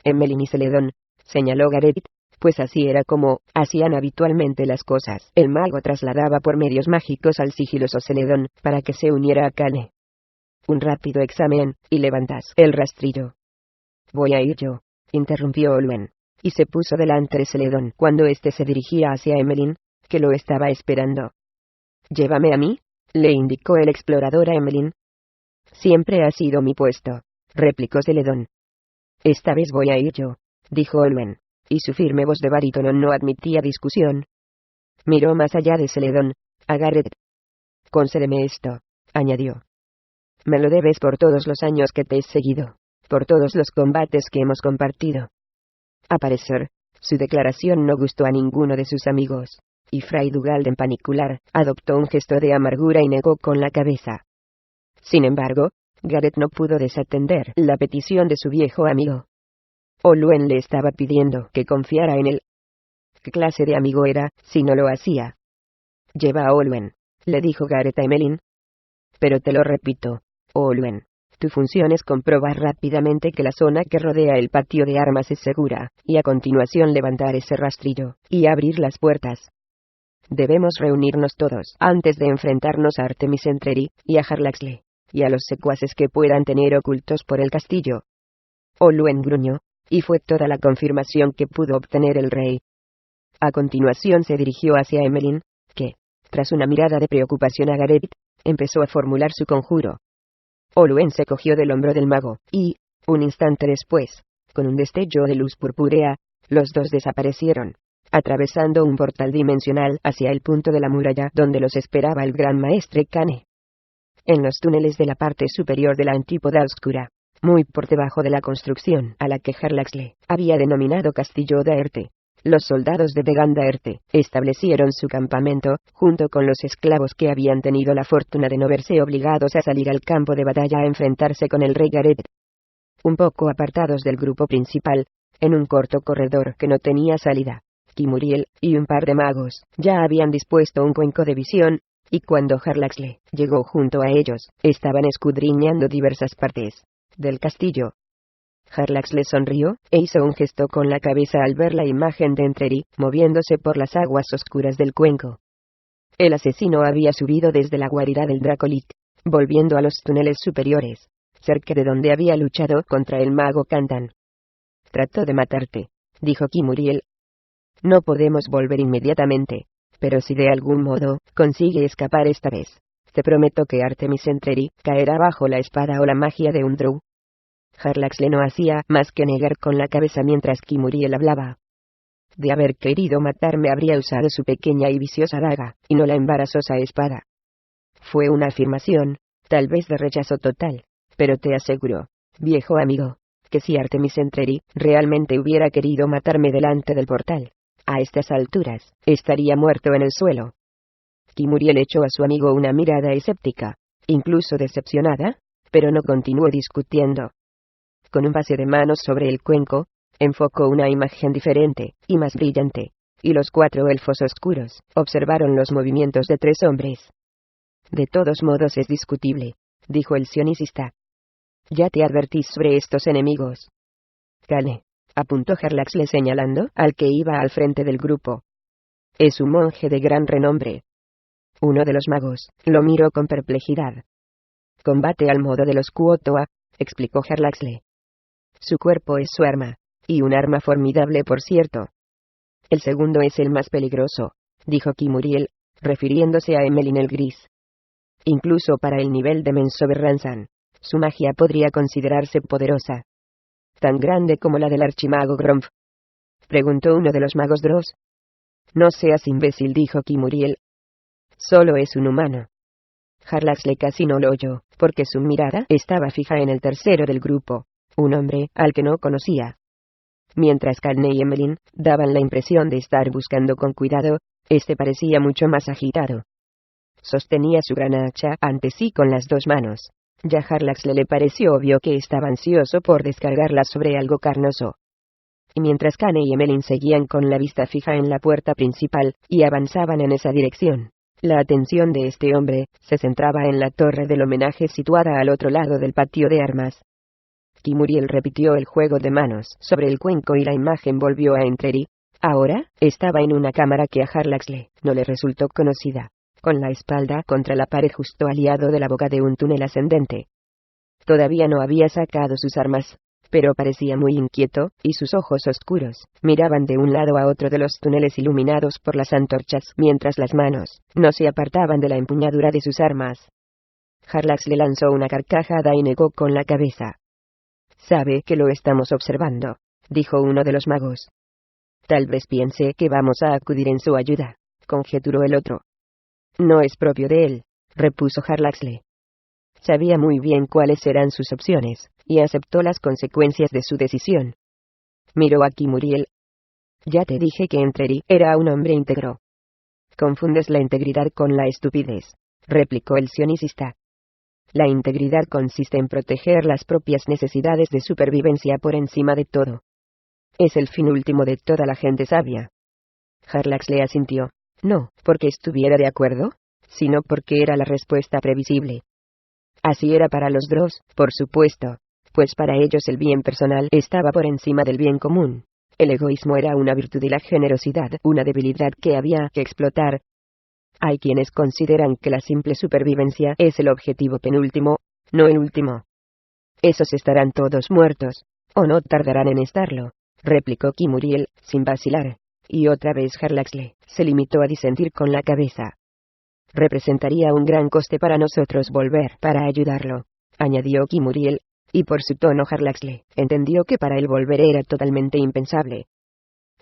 Emmeline y Celedón, señaló Gareth, pues así era como hacían habitualmente las cosas. El mago trasladaba por medios mágicos al sigiloso Celedón para que se uniera a Kane. Un rápido examen, y levantas el rastrillo. Voy a ir yo, interrumpió Olwen, y se puso delante de Celedón cuando éste se dirigía hacia Emmeline, que lo estaba esperando. Llévame a mí, le indicó el explorador a Emmeline. Siempre ha sido mi puesto, replicó Celedón. Esta vez voy a ir yo, dijo Olwen, y su firme voz de barítono no admitía discusión. Miró más allá de Celedón, a Gareth. Concédeme esto, añadió. Me lo debes por todos los años que te he seguido, por todos los combates que hemos compartido. A parecer, su declaración no gustó a ninguno de sus amigos, y Fray Dugald en particular adoptó un gesto de amargura y negó con la cabeza. Sin embargo, Gareth no pudo desatender la petición de su viejo amigo. Olwen le estaba pidiendo que confiara en él. ¿Qué clase de amigo era, si no lo hacía? Lleva a Olwen, le dijo Gareth a Emmeline. Pero te lo repito, Olwen, tu función es comprobar rápidamente que la zona que rodea el patio de armas es segura, y a continuación levantar ese rastrillo, y abrir las puertas. Debemos reunirnos todos antes de enfrentarnos a Artemis Entreri, y a Harlaxle, y a los secuaces que puedan tener ocultos por el castillo. Olwen gruñó, y fue toda la confirmación que pudo obtener el rey. A continuación se dirigió hacia Emmeline, que, tras una mirada de preocupación a Gareth, empezó a formular su conjuro. Olwen se cogió del hombro del mago, y, un instante después, con un destello de luz purpúrea, los dos desaparecieron, atravesando un portal dimensional hacia el punto de la muralla donde los esperaba el gran maestre Kane. En los túneles de la parte superior de la antípoda oscura, muy por debajo de la construcción a la que Harlaxle había denominado Castillo Daerte, los soldados de Degandaerte establecieron su campamento, junto con los esclavos que habían tenido la fortuna de no verse obligados a salir al campo de batalla a enfrentarse con el rey Gareth. Un poco apartados del grupo principal, en un corto corredor que no tenía salida, Kimuriel y un par de magos ya habían dispuesto un cuenco de visión, y cuando Harlaxle llegó junto a ellos, estaban escudriñando diversas partes del castillo. Harlaxle sonrió, e hizo un gesto con la cabeza al ver la imagen de Entreri, moviéndose por las aguas oscuras del cuenco. El asesino había subido desde la guarida del Dracolit, volviendo a los túneles superiores, cerca de donde había luchado contra el mago Kantan. Trató de matarte, dijo Kimuriel. No podemos volver inmediatamente, pero si de algún modo consigue escapar esta vez, te prometo que Artemis Entreri caerá bajo la espada o la magia de un Drow. Harlaxle no hacía más que negar con la cabeza mientras Kimuriel hablaba. De haber querido matarme habría usado su pequeña y viciosa daga, y no la embarazosa espada. Fue una afirmación, tal vez de rechazo total, pero te aseguro, viejo amigo, que si Artemis Entreri realmente hubiera querido matarme delante del portal, a estas alturas, estaría muerto en el suelo. Kimuriel echó a su amigo una mirada escéptica, incluso decepcionada, pero no continuó discutiendo. Con un pase de manos sobre el cuenco, enfocó una imagen diferente, y más brillante, y los 4 elfos oscuros observaron los movimientos de 3 hombres. De todos modos es discutible, dijo el sionicista. Ya te advertí sobre estos enemigos. Kane, apuntó Harlaxle señalando al que iba al frente del grupo. Es un monje de gran renombre. Uno de los magos lo miró con perplejidad. Combate al modo de los Quotoa, explicó Harlaxle. Su cuerpo es su arma, y un arma formidable por cierto. El segundo es el más peligroso, dijo Kimuriel, refiriéndose a Emelin el Gris. Incluso para el nivel de Mensoberranzan, su magia podría considerarse poderosa. ¿Tan grande como la del archimago Gromf?, preguntó uno de los magos Dross. No seas imbécil, dijo Kimuriel. Solo es un humano. Harlaxle casi no lo oyó, porque su mirada estaba fija en el tercero del grupo, un hombre al que no conocía. Mientras Kane y Emelin daban la impresión de estar buscando con cuidado, este parecía mucho más agitado. Sostenía su gran hacha ante sí con las 2 manos. Ya Harlaxle le pareció obvio que estaba ansioso por descargarla sobre algo carnoso. Y mientras Kane y Emelin seguían con la vista fija en la puerta principal, y avanzaban en esa dirección, la atención de este hombre se centraba en la torre del homenaje situada al otro lado del patio de armas. Kimuriel repitió el juego de manos sobre el cuenco y la imagen volvió a Entreri. Ahora, estaba en una cámara que a Harlaxle no le resultó conocida, con la espalda contra la pared justo al lado de la boca de un túnel ascendente. Todavía no había sacado sus armas, pero parecía muy inquieto, y sus ojos oscuros miraban de un lado a otro de los túneles iluminados por las antorchas, mientras las manos no se apartaban de la empuñadura de sus armas. Harlaxle lanzó una carcajada y negó con la cabeza. Sabe que lo estamos observando, dijo uno de los magos. Tal vez piense que vamos a acudir en su ayuda, conjeturó el otro. No es propio de él, repuso Harlaxle. Sabía muy bien cuáles eran sus opciones, y aceptó las consecuencias de su decisión. Miró a Kimuriel. Ya te dije que Entreri era un hombre íntegro. Confundes la integridad con la estupidez, replicó el sionicista. La integridad consiste en proteger las propias necesidades de supervivencia por encima de todo. Es el fin último de toda la gente sabia. Harlaxle asintió. No porque estuviera de acuerdo, sino porque era la respuesta previsible. Así era para los Dross, por supuesto, pues para ellos el bien personal estaba por encima del bien común. El egoísmo era una virtud y la generosidad una debilidad que había que explotar. Hay quienes consideran que la simple supervivencia es el objetivo penúltimo, no el último. Esos estarán todos muertos, o no tardarán en estarlo, replicó Kimuriel, sin vacilar, y otra vez Harlaxle se limitó a disentir con la cabeza. Representaría un gran coste para nosotros volver para ayudarlo, añadió Kimuriel, y por su tono Harlaxle entendió que para él volver era totalmente impensable.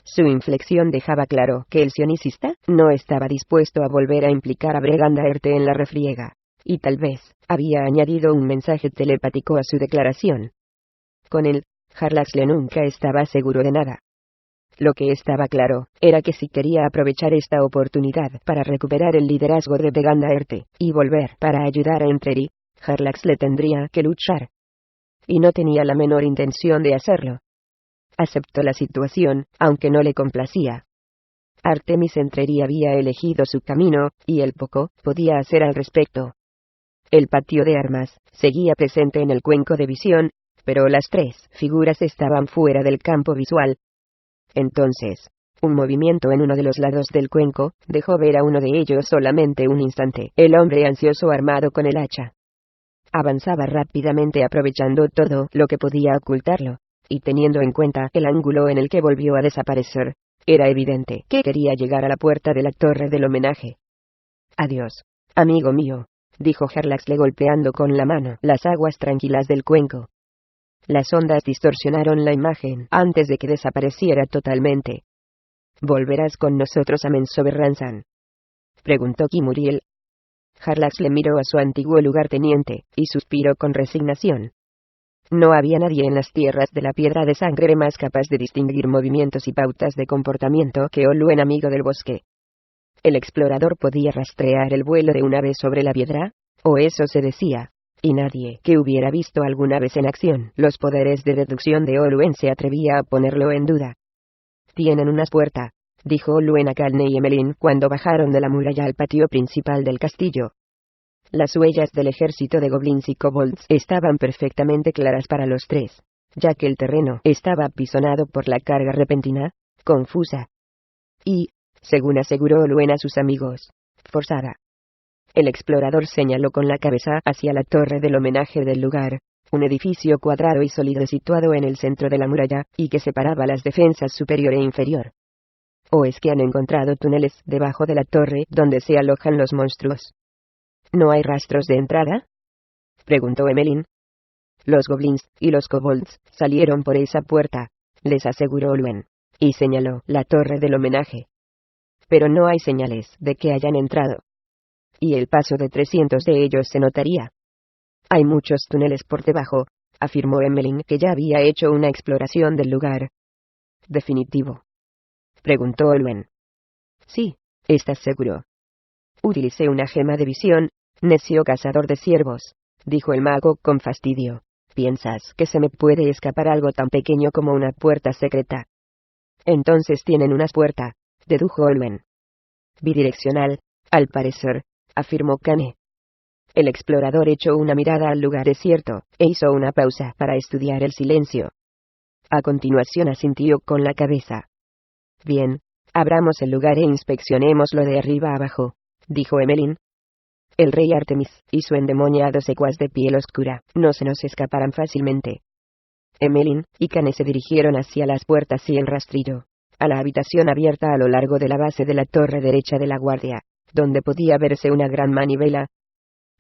Su inflexión dejaba claro que el sionicista no estaba dispuesto a volver a implicar a Bregandaerte en la refriega, y tal vez había añadido un mensaje telepático a su declaración. Con él, Harlaxle nunca estaba seguro de nada. Lo que estaba claro era que si quería aprovechar esta oportunidad para recuperar el liderazgo de Bregandaerte y volver para ayudar a Entreri, Harlaxle tendría que luchar. Y no tenía la menor intención de hacerlo. Aceptó la situación, aunque no le complacía. Artemis Entreri había elegido su camino, y él poco podía hacer al respecto. El patio de armas seguía presente en el cuenco de visión, pero las tres figuras estaban fuera del campo visual. Entonces, un movimiento en uno de los lados del cuenco dejó ver a uno de ellos solamente un instante. El hombre ansioso armado con el hacha avanzaba rápidamente aprovechando todo lo que podía ocultarlo, y teniendo en cuenta el ángulo en el que volvió a desaparecer, era evidente que quería llegar a la puerta de la torre del homenaje. «Adiós, amigo mío», dijo Jarlaxle golpeando con la mano las aguas tranquilas del cuenco. Las ondas distorsionaron la imagen antes de que desapareciera totalmente. «¿Volverás con nosotros a Menzoberranzan?», preguntó Kimuriel. Jarlaxle miró a su antiguo lugarteniente, y suspiró con resignación. No había nadie en las tierras de la Piedra de Sangre más capaz de distinguir movimientos y pautas de comportamiento que Olwen, amigo del bosque. ¿El explorador podía rastrear el vuelo de un ave sobre la piedra? O eso se decía. Y nadie que hubiera visto alguna vez en acción los poderes de deducción de Olwen se atrevía a ponerlo en duda. «Tienen una puerta», dijo Olwen a Calne y Emelin cuando bajaron de la muralla al patio principal del castillo. Las huellas del ejército de goblins y kobolds estaban perfectamente claras para los tres, ya que el terreno estaba apisonado por la carga repentina, confusa y, según aseguró Olwen a sus amigos, forzada. El explorador señaló con la cabeza hacia la torre del homenaje del lugar, un edificio cuadrado y sólido situado en el centro de la muralla, y que separaba las defensas superior e inferior. ¿O es que han encontrado túneles debajo de la torre donde se alojan los monstruos? ¿No hay rastros de entrada?, preguntó Emelin. Los goblins y los kobolds salieron por esa puerta, les aseguró Olwen, y señaló la torre del homenaje. Pero no hay señales de que hayan entrado. Y el paso de 300 de ellos se notaría. Hay muchos túneles por debajo, afirmó Emelin, que ya había hecho una exploración del lugar. ¿Definitivo?, preguntó Olwen. Sí, ¿estás seguro? Utilicé una gema de visión, necio cazador de ciervos, dijo el mago con fastidio. ¿Piensas que se me puede escapar algo tan pequeño como una puerta secreta? Entonces tienen una puerta, dedujo Olwen. Bidireccional, al parecer, afirmó Kane. El explorador echó una mirada al lugar desierto, e hizo una pausa para estudiar el silencio. A continuación asintió con la cabeza. Bien, abramos el lugar e inspeccionémoslo de arriba abajo, dijo Emelin. El rey Artemis y su endemoniado secuaz de piel oscura no se nos escaparán fácilmente. Emelin y Kane se dirigieron hacia las puertas y el rastrillo, a la habitación abierta a lo largo de la base de la torre derecha de la guardia, donde podía verse una gran manivela.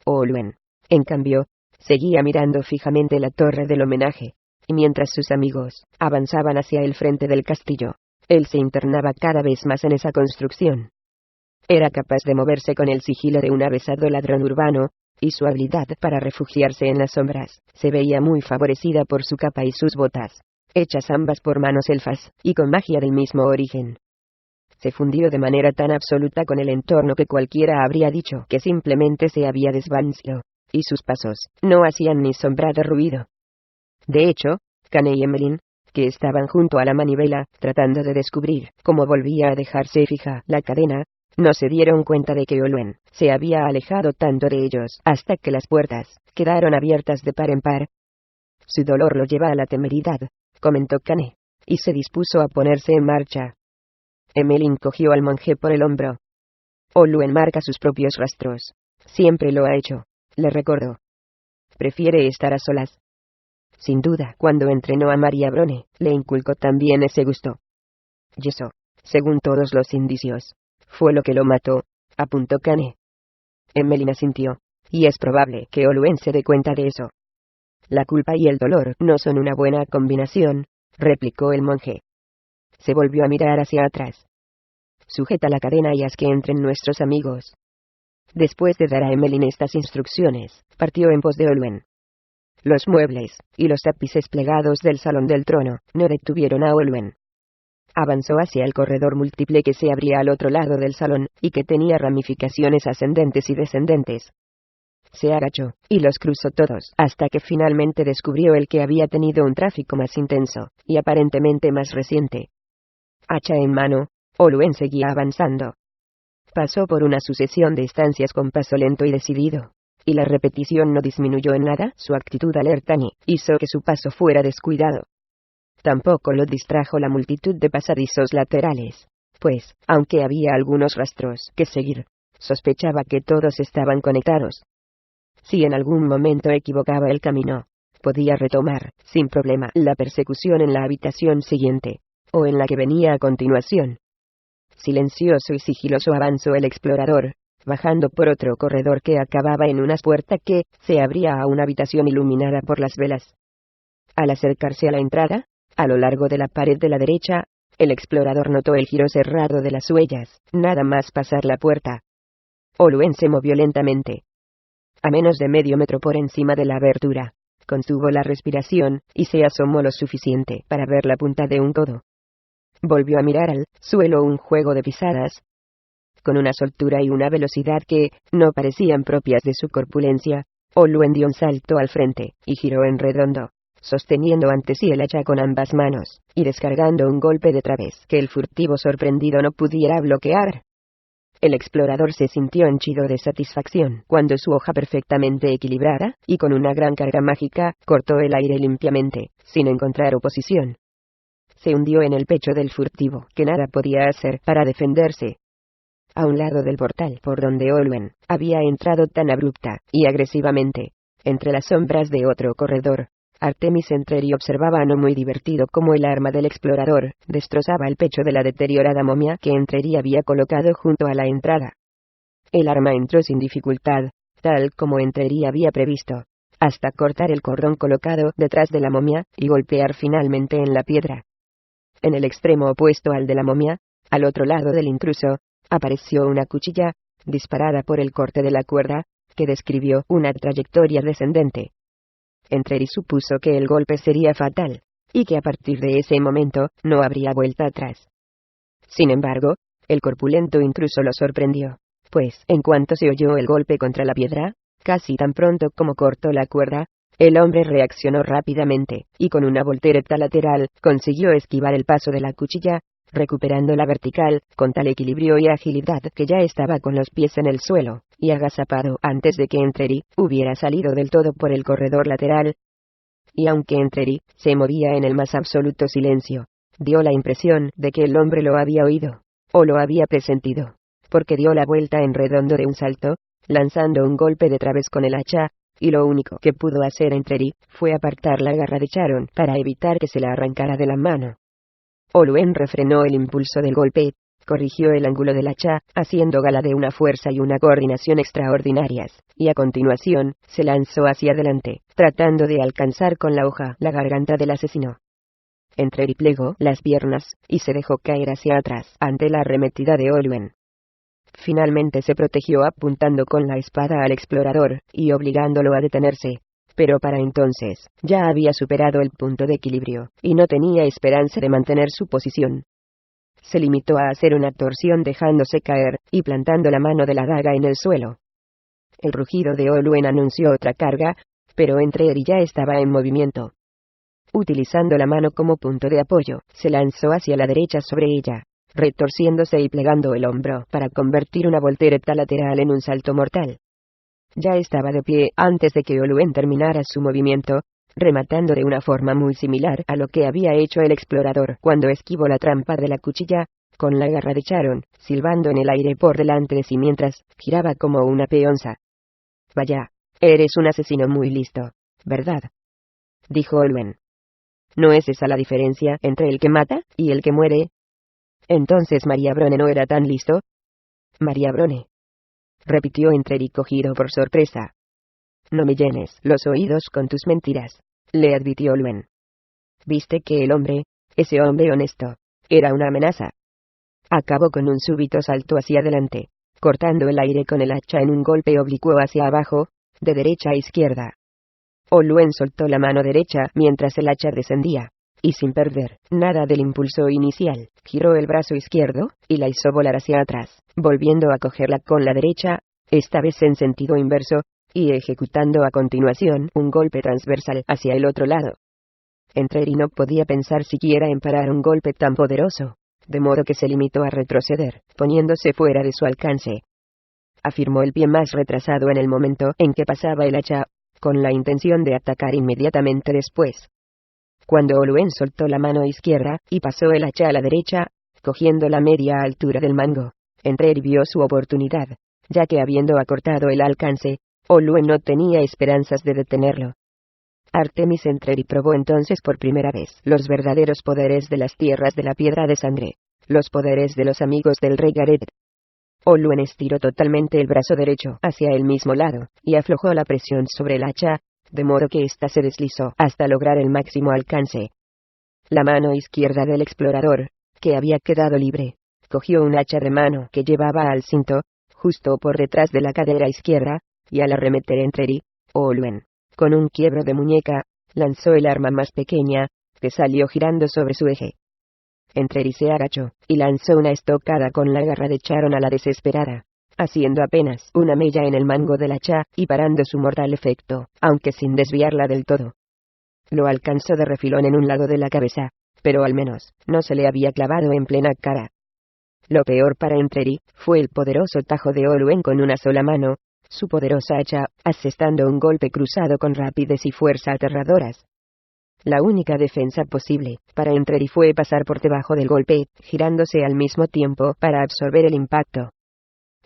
Olwen, en cambio, seguía mirando fijamente la torre del homenaje, y mientras sus amigos avanzaban hacia el frente del castillo, él se internaba cada vez más en esa construcción. Era capaz de moverse con el sigilo de un avesado ladrón urbano, y su habilidad para refugiarse en las sombras se veía muy favorecida por su capa y sus botas, hechas ambas por manos elfas, y con magia del mismo origen. Se fundió de manera tan absoluta con el entorno que cualquiera habría dicho que simplemente se había desvanecido, y sus pasos no hacían ni sombra de ruido. De hecho, Kane y Emelin, que estaban junto a la manivela, tratando de descubrir cómo volvía a dejarse fija la cadena, no se dieron cuenta de que Olwen se había alejado tanto de ellos hasta que las puertas quedaron abiertas de par en par. Su dolor lo lleva a la temeridad, comentó Kane, y se dispuso a ponerse en marcha. Emelin cogió al monje por el hombro. Olwen marca sus propios rastros. Siempre lo ha hecho, le recordó. Prefiere estar a solas. Sin duda, cuando entrenó a María Brone, le inculcó también ese gusto. Y eso, según todos los indicios, fue lo que lo mató, apuntó Kane. Emelin asintió, y es probable que Olwen se dé cuenta de eso. La culpa y el dolor no son una buena combinación, replicó el monje. Se volvió a mirar hacia atrás. Sujeta la cadena y haz que entren nuestros amigos. Después de dar a Emelin estas instrucciones, partió en pos de Olwen. Los muebles y los tapices plegados del salón del trono no detuvieron a Olwen. Avanzó hacia el corredor múltiple que se abría al otro lado del salón, y que tenía ramificaciones ascendentes y descendentes. Se agachó, y los cruzó todos, hasta que finalmente descubrió el que había tenido un tráfico más intenso, y aparentemente más reciente. Hacha en mano, Olwen seguía avanzando. Pasó por una sucesión de estancias con paso lento y decidido, y la repetición no disminuyó en nada su actitud alerta ni hizo que su paso fuera descuidado. Tampoco lo distrajo la multitud de pasadizos laterales, pues, aunque había algunos rastros que seguir, sospechaba que todos estaban conectados. Si en algún momento equivocaba el camino, podía retomar, sin problema, la persecución en la habitación siguiente, o en la que venía a continuación. Silencioso y sigiloso avanzó el explorador, bajando por otro corredor que acababa en una puerta que se abría a una habitación iluminada por las velas. Al acercarse a la entrada, a lo largo de la pared de la derecha, el explorador notó el giro cerrado de las huellas, nada más pasar la puerta. Olwen se movió lentamente. A menos de medio metro por encima de la abertura, contuvo la respiración, y se asomó lo suficiente para ver la punta de un codo. Volvió a mirar al suelo un juego de pisadas. Con una soltura y una velocidad que no parecían propias de su corpulencia, Olwen dio un salto al frente, y giró en redondo, sosteniendo ante sí el hacha con ambas manos, y descargando un golpe de través que el furtivo sorprendido no pudiera bloquear. El explorador se sintió henchido de satisfacción cuando su hoja perfectamente equilibrada, y con una gran carga mágica, cortó el aire limpiamente, sin encontrar oposición. Se hundió en el pecho del furtivo, que nada podía hacer para defenderse. A un lado del portal por donde Olwen había entrado tan abrupta y agresivamente, entre las sombras de otro corredor, Artemis Entreri observaba no muy divertido cómo el arma del explorador destrozaba el pecho de la deteriorada momia que Entreri había colocado junto a la entrada. El arma entró sin dificultad, tal como Entreri había previsto, hasta cortar el cordón colocado detrás de la momia y golpear finalmente en la piedra. En el extremo opuesto al de la momia, al otro lado del intruso, apareció una cuchilla, disparada por el corte de la cuerda, que describió una trayectoria descendente. Entreri supuso que el golpe sería fatal, y que a partir de ese momento no habría vuelta atrás. Sin embargo, el corpulento intruso lo sorprendió, pues en cuanto se oyó el golpe contra la piedra, casi tan pronto como cortó la cuerda, el hombre reaccionó rápidamente, y con una voltereta lateral, consiguió esquivar el paso de la cuchilla, recuperando la vertical, con tal equilibrio y agilidad que ya estaba con los pies en el suelo, y agazapado antes de que Entreri hubiera salido del todo por el corredor lateral. Y aunque Entreri se movía en el más absoluto silencio, dio la impresión de que el hombre lo había oído, o lo había presentido, porque dio la vuelta en redondo de un salto, lanzando un golpe de través con el hacha, y lo único que pudo hacer Entreri fue apartar la garra de Charon para evitar que se la arrancara de la mano. Olwen refrenó el impulso del golpe, corrigió el ángulo del hacha, haciendo gala de una fuerza y una coordinación extraordinarias, y a continuación, se lanzó hacia adelante, tratando de alcanzar con la hoja la garganta del asesino. Entreri plegó las piernas, y se dejó caer hacia atrás ante la arremetida de Olwen. Finalmente se protegió apuntando con la espada al explorador, y obligándolo a detenerse. Pero para entonces, ya había superado el punto de equilibrio, y no tenía esperanza de mantener su posición. Se limitó a hacer una torsión dejándose caer, y plantando la mano de la daga en el suelo. El rugido de Olwen anunció otra carga, pero Entreri ya estaba en movimiento. Utilizando la mano como punto de apoyo, se lanzó hacia la derecha sobre ella, retorciéndose y plegando el hombro para convertir una voltereta lateral en un salto mortal. Ya estaba de pie antes de que Olwen terminara su movimiento, rematando de una forma muy similar a lo que había hecho el explorador cuando esquivó la trampa de la cuchilla, con la garra de Charon, silbando en el aire por delante de sí mientras giraba como una peonza. «Vaya, eres un asesino muy listo, ¿verdad?», dijo Olwen. «¿No es esa la diferencia entre el que mata y el que muere? Entonces María Brone no era tan listo». «María Brone», repitió Entreri cogido por sorpresa. «No me llenes los oídos con tus mentiras», le advirtió Olwen. «¿Viste que el hombre, ese hombre honesto, era una amenaza?» Acabó con un súbito salto hacia adelante, cortando el aire con el hacha en un golpe oblicuo hacia abajo, de derecha a izquierda. Olwen soltó la mano derecha mientras el hacha descendía, y sin perder nada del impulso inicial, giró el brazo izquierdo, y la hizo volar hacia atrás, volviendo a cogerla con la derecha, esta vez en sentido inverso, y ejecutando a continuación un golpe transversal hacia el otro lado. Entreri no podía pensar siquiera en parar un golpe tan poderoso, de modo que se limitó a retroceder, poniéndose fuera de su alcance. Afirmó el pie más retrasado en el momento en que pasaba el hacha, con la intención de atacar inmediatamente después. Cuando Olwen soltó la mano izquierda, y pasó el hacha a la derecha, cogiendo la media altura del mango, Entreri vio su oportunidad, ya que habiendo acortado el alcance, Olwen no tenía esperanzas de detenerlo. Artemis Entreri probó entonces por primera vez los verdaderos poderes de las tierras de la piedra de sangre, los poderes de los amigos del rey Gareth. Olwen estiró totalmente el brazo derecho hacia el mismo lado, y aflojó la presión sobre el hacha, de modo que ésta se deslizó hasta lograr el máximo alcance. La mano izquierda del explorador, que había quedado libre, cogió un hacha de mano que llevaba al cinto, justo por detrás de la cadera izquierda, y al arremeter Entreri, Olwen, con un quiebro de muñeca, lanzó el arma más pequeña, que salió girando sobre su eje. Entreri se agachó, y lanzó una estocada con la garra de Charon a la desesperada, haciendo apenas una mella en el mango del hacha, y parando su mortal efecto, aunque sin desviarla del todo. Lo alcanzó de refilón en un lado de la cabeza, pero al menos, no se le había clavado en plena cara. Lo peor para Entreri, fue el poderoso tajo de Olwen con una sola mano, su poderosa hacha, asestando un golpe cruzado con rapidez y fuerza aterradoras. La única defensa posible para Entreri fue pasar por debajo del golpe, girándose al mismo tiempo para absorber el impacto.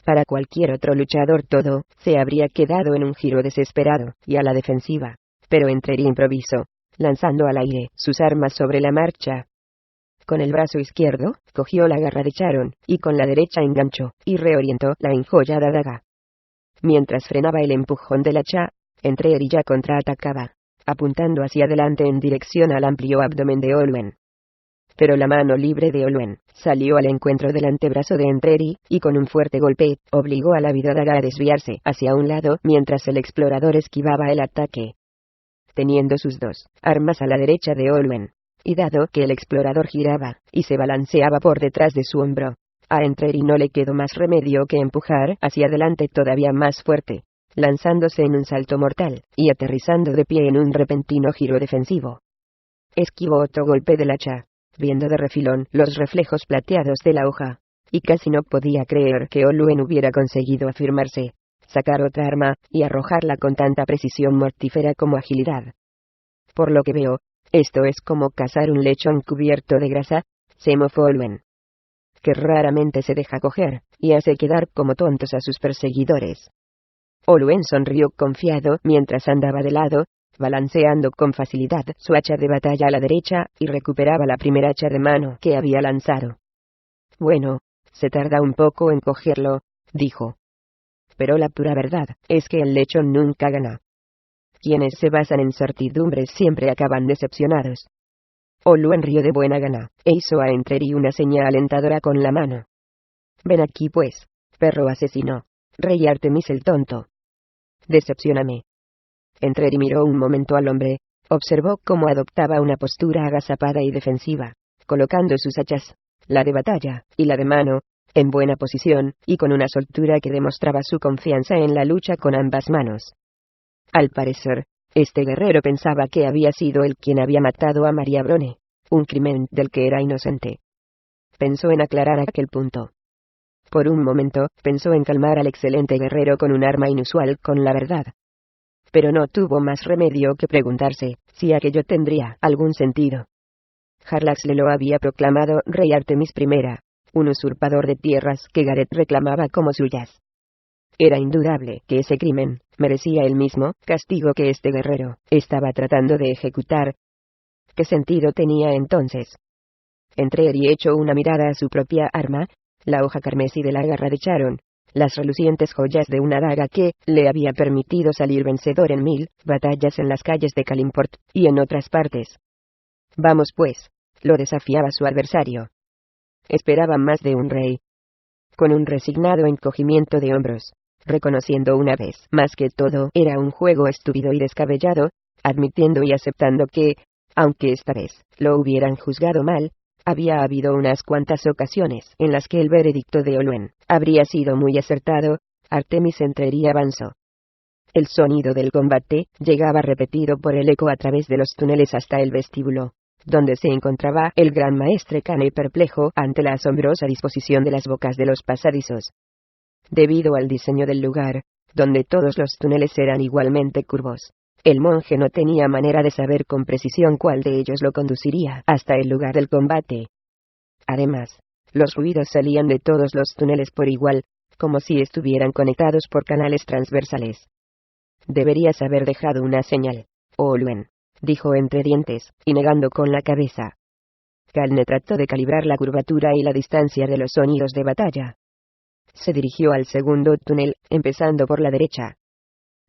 Para cualquier otro luchador todo se habría quedado en un giro desesperado y a la defensiva, pero Entreri improvisó, lanzando al aire sus armas sobre la marcha. Con el brazo izquierdo, cogió la garra de Charon, y con la derecha enganchó y reorientó la enjollada daga. Mientras frenaba el empujón del hacha, Entreri ya contraatacaba, apuntando hacia adelante en dirección al amplio abdomen de Olwen. Pero la mano libre de Olwen salió al encuentro del antebrazo de Entreri, y con un fuerte golpe, obligó a la vida daga a desviarse hacia un lado mientras el explorador esquivaba el ataque. Teniendo sus dos armas a la derecha de Olwen, y dado que el explorador giraba y se balanceaba por detrás de su hombro, a Entreri no le quedó más remedio que empujar hacia adelante todavía más fuerte, lanzándose en un salto mortal, y aterrizando de pie en un repentino giro defensivo. Esquivó otro golpe del hacha, viendo de refilón los reflejos plateados de la hoja, y casi no podía creer que Olwen hubiera conseguido afirmarse, sacar otra arma, y arrojarla con tanta precisión mortífera como agilidad. Por lo que veo, esto es como cazar un lechón cubierto de grasa, se mofó Olwen, que raramente se deja coger, y hace quedar como tontos a sus perseguidores. Olwen sonrió confiado mientras andaba de lado, balanceando con facilidad su hacha de batalla a la derecha, y recuperaba la primera hacha de mano que había lanzado. Bueno, se tarda un poco en cogerlo, dijo. Pero la pura verdad es que el lechón nunca gana. Quienes se basan en certidumbres siempre acaban decepcionados. Olwen rió de buena gana, e hizo a Entreri una señal alentadora con la mano. Ven aquí pues, perro asesino, rey Artemis el tonto. Decepcióname. Entreri miró un momento al hombre, observó cómo adoptaba una postura agazapada y defensiva, colocando sus hachas, la de batalla y la de mano, en buena posición, y con una soltura que demostraba su confianza en la lucha con ambas manos. Al parecer, este guerrero pensaba que había sido él quien había matado a María Brone, un crimen del que era inocente. Pensó en aclarar aquel punto. Por un momento, pensó en calmar al excelente guerrero con un arma inusual con la verdad. Pero no tuvo más remedio que preguntarse si aquello tendría algún sentido. Jarlax le lo había proclamado rey Artemis I, un usurpador de tierras que Gareth reclamaba como suyas. Era indudable que ese crimen merecía el mismo castigo que este guerrero estaba tratando de ejecutar. ¿Qué sentido tenía entonces? Entreri echó una mirada a su propia arma, la hoja carmesí de la garra de Charon, las relucientes joyas de una daga que le había permitido salir vencedor en 1000 batallas en las calles de Kalimport y en otras partes. Vamos pues, lo desafiaba su adversario. Esperaba más de un rey. Con un resignado encogimiento de hombros, reconociendo una vez más que todo era un juego estúpido y descabellado, admitiendo y aceptando que, aunque esta vez lo hubieran juzgado mal, había habido unas cuantas ocasiones en las que el veredicto de Olwen habría sido muy acertado, Artemis Entreri avanzó. El sonido del combate llegaba repetido por el eco a través de los túneles hasta el vestíbulo, donde se encontraba el gran maestre Kane perplejo ante la asombrosa disposición de las bocas de los pasadizos. Debido al diseño del lugar, donde todos los túneles eran igualmente curvos, el monje no tenía manera de saber con precisión cuál de ellos lo conduciría hasta el lugar del combate. Además, los ruidos salían de todos los túneles por igual, como si estuvieran conectados por canales transversales. Deberías haber dejado una señal, Olwen, dijo entre dientes, y negando con la cabeza. Calne trató de calibrar la curvatura y la distancia de los sonidos de batalla. Se dirigió al segundo túnel, empezando por la derecha.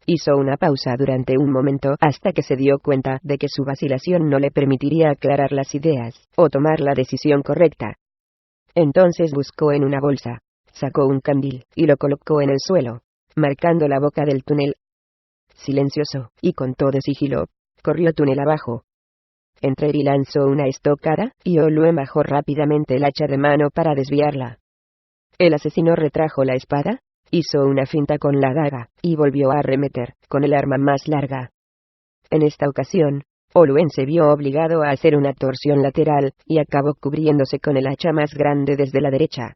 Hizo una pausa durante un momento hasta que se dio cuenta de que su vacilación no le permitiría aclarar las ideas o tomar la decisión correcta. Entonces buscó en una bolsa, sacó un candil y lo colocó en el suelo, marcando la boca del túnel. Silencioso, y con todo sigilo, corrió túnel abajo. Entreri lanzó una estocada, y Olwen bajó rápidamente el hacha de mano para desviarla. El asesino retrajo la espada, hizo una finta con la daga, y volvió a arremeter, con el arma más larga. En esta ocasión, Olwen se vio obligado a hacer una torsión lateral, y acabó cubriéndose con el hacha más grande desde la derecha.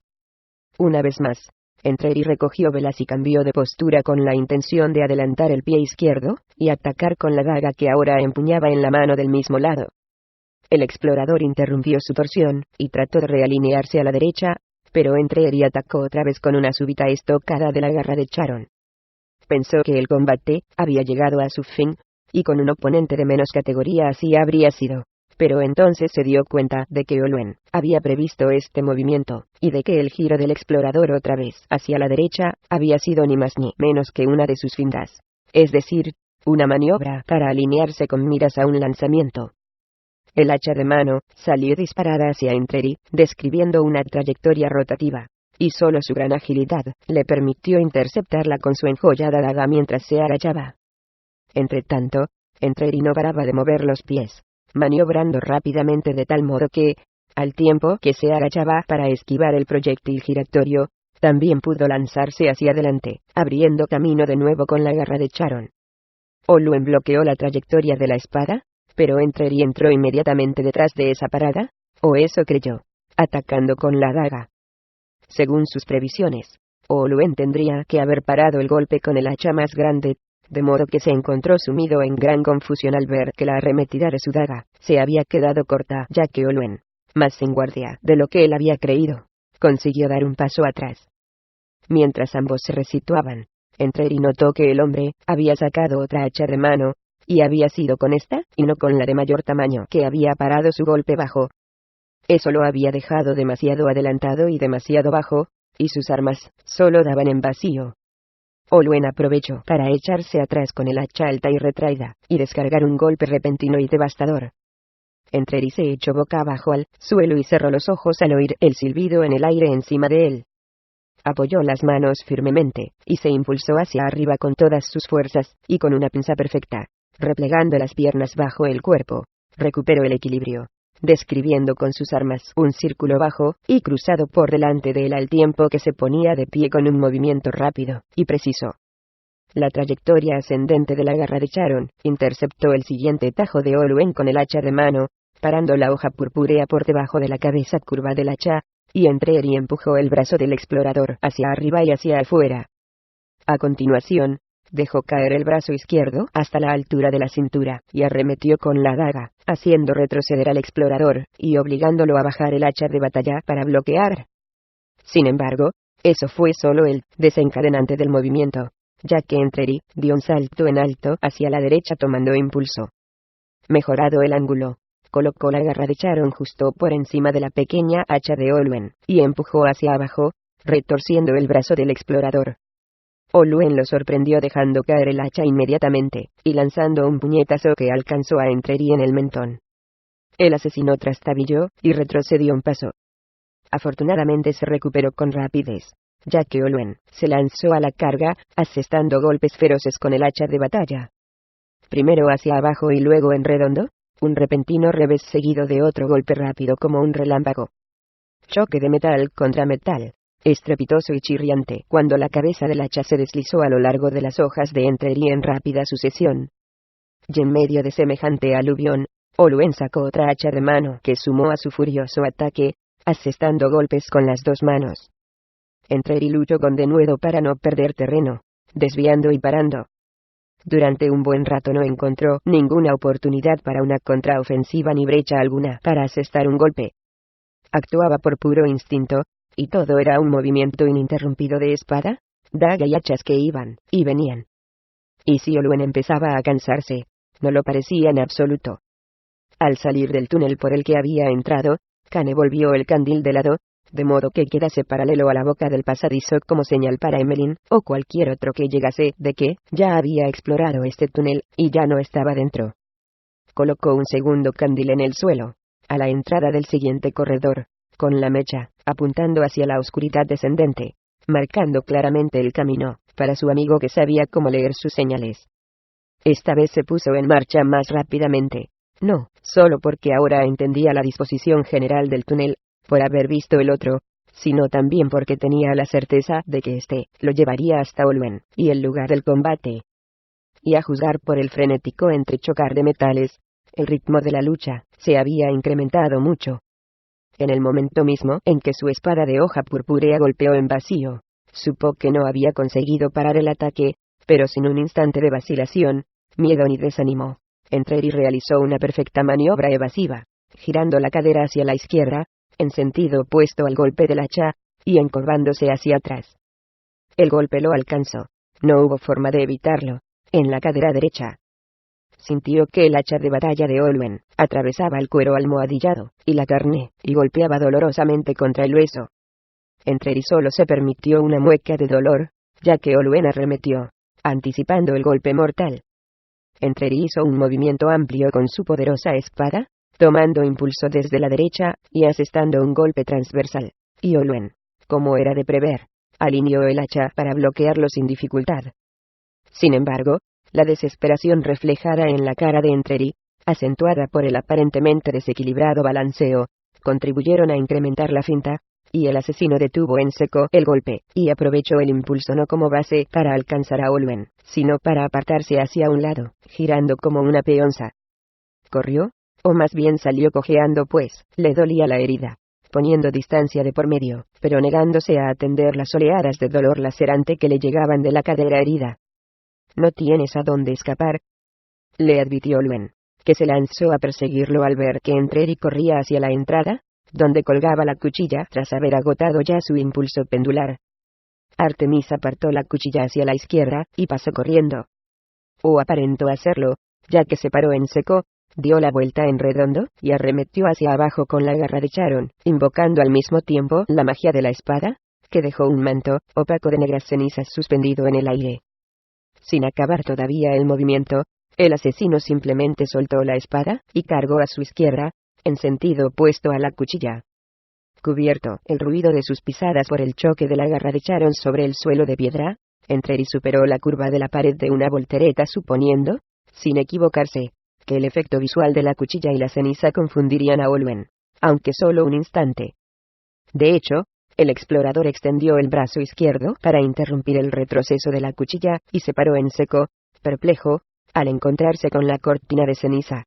Una vez más, Entreri recogió velas y cambió de postura con la intención de adelantar el pie izquierdo, y atacar con la daga que ahora empuñaba en la mano del mismo lado. El explorador interrumpió su torsión, y trató de realinearse a la derecha, pero Entreri atacó otra vez con una súbita estocada de la garra de Charon. Pensó que el combate había llegado a su fin, y con un oponente de menos categoría así habría sido. Pero entonces se dio cuenta de que Olwen había previsto este movimiento, y de que el giro del explorador otra vez hacia la derecha había sido ni más ni menos que una de sus fintas. Es decir, una maniobra para alinearse con miras a un lanzamiento. El hacha de mano salió disparada hacia Entreri, describiendo una trayectoria rotativa, y solo su gran agilidad le permitió interceptarla con su enjollada daga mientras se agachaba. Entretanto, Entreri no paraba de mover los pies, maniobrando rápidamente de tal modo que, al tiempo que se agachaba para esquivar el proyectil giratorio, también pudo lanzarse hacia adelante, abriendo camino de nuevo con la garra de Charon. Olwen bloqueó la trayectoria de la espada, pero Entreri entró inmediatamente detrás de esa parada, o eso creyó, atacando con la daga. Según sus previsiones, Olwen tendría que haber parado el golpe con el hacha más grande, de modo que se encontró sumido en gran confusión al ver que la arremetida de su daga se había quedado corta, ya que Olwen, más en guardia de lo que él había creído, consiguió dar un paso atrás. Mientras ambos se resituaban, Entreri notó que el hombre había sacado otra hacha de mano, y había sido con esta, y no con la de mayor tamaño que había parado su golpe bajo. Eso lo había dejado demasiado adelantado y demasiado bajo, y sus armas solo daban en vacío. Olwen aprovechó para echarse atrás con el hacha alta y retraída, y descargar un golpe repentino y devastador. Entreri se echó boca abajo al suelo y cerró los ojos al oír el silbido en el aire encima de él. Apoyó las manos firmemente, y se impulsó hacia arriba con todas sus fuerzas, y con una pinza perfecta, replegando las piernas bajo el cuerpo, recuperó el equilibrio, describiendo con sus armas un círculo bajo y cruzado por delante de él al tiempo que se ponía de pie con un movimiento rápido y preciso. La trayectoria ascendente de la garra de Charon interceptó el siguiente tajo de Olwen con el hacha de mano, parando la hoja purpúrea por debajo de la cabeza curva del hacha, y Entreri empujó el brazo del explorador hacia arriba y hacia afuera. A continuación, dejó caer el brazo izquierdo hasta la altura de la cintura, y arremetió con la daga, haciendo retroceder al explorador, y obligándolo a bajar el hacha de batalla para bloquear. Sin embargo, eso fue solo el desencadenante del movimiento, ya que Entreri dio un salto en alto hacia la derecha tomando impulso. Mejorado el ángulo, colocó la garra de Charon justo por encima de la pequeña hacha de Olwen, y empujó hacia abajo, retorciendo el brazo del explorador. Olwen lo sorprendió dejando caer el hacha inmediatamente, y lanzando un puñetazo que alcanzó a Entreri en el mentón. El asesino trastabilló, y retrocedió un paso. Afortunadamente se recuperó con rapidez, ya que Olwen se lanzó a la carga, asestando golpes feroces con el hacha de batalla. Primero hacia abajo y luego en redondo, un repentino revés seguido de otro golpe rápido como un relámpago. Choque de metal contra metal, estrepitoso y chirriante, cuando la cabeza del hacha se deslizó a lo largo de las hojas de Entreri en rápida sucesión. Y en medio de semejante aluvión, Olwen sacó otra hacha de mano que sumó a su furioso ataque, asestando golpes con las dos manos. Entreri luchó con denuedo para no perder terreno, desviando y parando. Durante un buen rato no encontró ninguna oportunidad para una contraofensiva ni brecha alguna para asestar un golpe. Actuaba por puro instinto, y todo era un movimiento ininterrumpido de espada, daga y hachas que iban y venían. Y si Olwen empezaba a cansarse, no lo parecía en absoluto. Al salir del túnel por el que había entrado, Kane volvió el candil de lado, de modo que quedase paralelo a la boca del pasadizo como señal para Emmeline, o cualquier otro que llegase, de que ya había explorado este túnel, y ya no estaba dentro. Colocó un segundo candil en el suelo, a la entrada del siguiente corredor, con la mecha, apuntando hacia la oscuridad descendente, marcando claramente el camino, para su amigo que sabía cómo leer sus señales. Esta vez se puso en marcha más rápidamente, no solo porque ahora entendía la disposición general del túnel, por haber visto el otro, sino también porque tenía la certeza de que éste lo llevaría hasta Olwen, y el lugar del combate. Y a juzgar por el frenético entrechocar de metales, el ritmo de la lucha se había incrementado mucho. En el momento mismo en que su espada de hoja purpúrea golpeó en vacío, supo que no había conseguido parar el ataque, pero sin un instante de vacilación, miedo ni desánimo, Entreri realizó una perfecta maniobra evasiva, girando la cadera hacia la izquierda, en sentido opuesto al golpe del hacha, y encorvándose hacia atrás. El golpe lo alcanzó. No hubo forma de evitarlo, en la cadera derecha. Sintió que el hacha de batalla de Olwen atravesaba el cuero almohadillado y la carne, y golpeaba dolorosamente contra el hueso. Entreri solo se permitió una mueca de dolor, ya que Olwen arremetió, anticipando el golpe mortal. Entreri hizo un movimiento amplio con su poderosa espada, tomando impulso desde la derecha, y asestando un golpe transversal, y Olwen, como era de prever, alineó el hacha para bloquearlo sin dificultad. Sin embargo, la desesperación reflejada en la cara de Entreri, acentuada por el aparentemente desequilibrado balanceo, contribuyeron a incrementar la finta, y el asesino detuvo en seco el golpe, y aprovechó el impulso no como base para alcanzar a Olwen, sino para apartarse hacia un lado, girando como una peonza. Corrió, o más bien salió cojeando pues, le dolía la herida, poniendo distancia de por medio, pero negándose a atender las oleadas de dolor lacerante que le llegaban de la cadera herida. «No tienes a dónde escapar», le advirtió Olwen, que se lanzó a perseguirlo al ver que Entreri corría hacia la entrada, donde colgaba la cuchilla tras haber agotado ya su impulso pendular. Artemis apartó la cuchilla hacia la izquierda, y pasó corriendo. O aparentó hacerlo, ya que se paró en seco, dio la vuelta en redondo, y arremetió hacia abajo con la garra de Charon, invocando al mismo tiempo la magia de la espada, que dejó un manto opaco de negras cenizas suspendido en el aire. Sin acabar todavía el movimiento, el asesino simplemente soltó la espada, y cargó a su izquierda, en sentido opuesto a la cuchilla. Cubierto el ruido de sus pisadas por el choque de la garra de Charon sobre el suelo de piedra, Entreri superó la curva de la pared de una voltereta suponiendo, sin equivocarse, que el efecto visual de la cuchilla y la ceniza confundirían a Olwen, aunque solo un instante. De hecho, el explorador extendió el brazo izquierdo para interrumpir el retroceso de la cuchilla, y se paró en seco, perplejo, al encontrarse con la cortina de ceniza.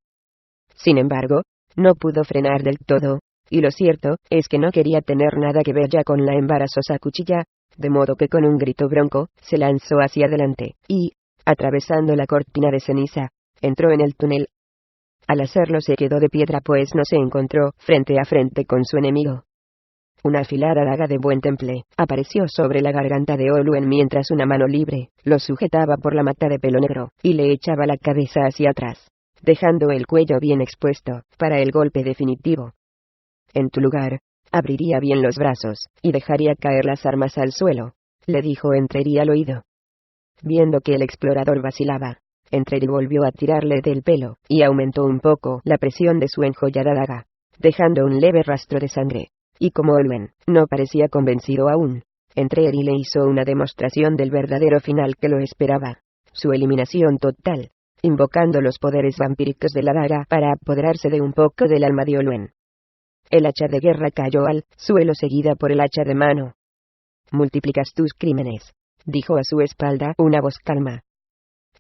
Sin embargo, no pudo frenar del todo, y lo cierto es que no quería tener nada que ver ya con la embarazosa cuchilla, de modo que con un grito bronco, se lanzó hacia adelante, y, atravesando la cortina de ceniza, entró en el túnel. Al hacerlo se quedó de piedra pues no se encontró frente a frente con su enemigo. Una afilada daga de buen temple apareció sobre la garganta de Olwen mientras una mano libre lo sujetaba por la mata de pelo negro, y le echaba la cabeza hacia atrás, dejando el cuello bien expuesto para el golpe definitivo. En tu lugar, abriría bien los brazos, y dejaría caer las armas al suelo, le dijo Entreri al oído. Viendo que el explorador vacilaba, Entreri volvió a tirarle del pelo, y aumentó un poco la presión de su enjollada daga, dejando un leve rastro de sangre. Y como Olwen no parecía convencido aún, Entreri le hizo una demostración del verdadero final que lo esperaba, su eliminación total, invocando los poderes vampíricos de la daga para apoderarse de un poco del alma de Olwen. El hacha de guerra cayó al suelo seguida por el hacha de mano. «Multiplicas tus crímenes», dijo a su espalda una voz calma.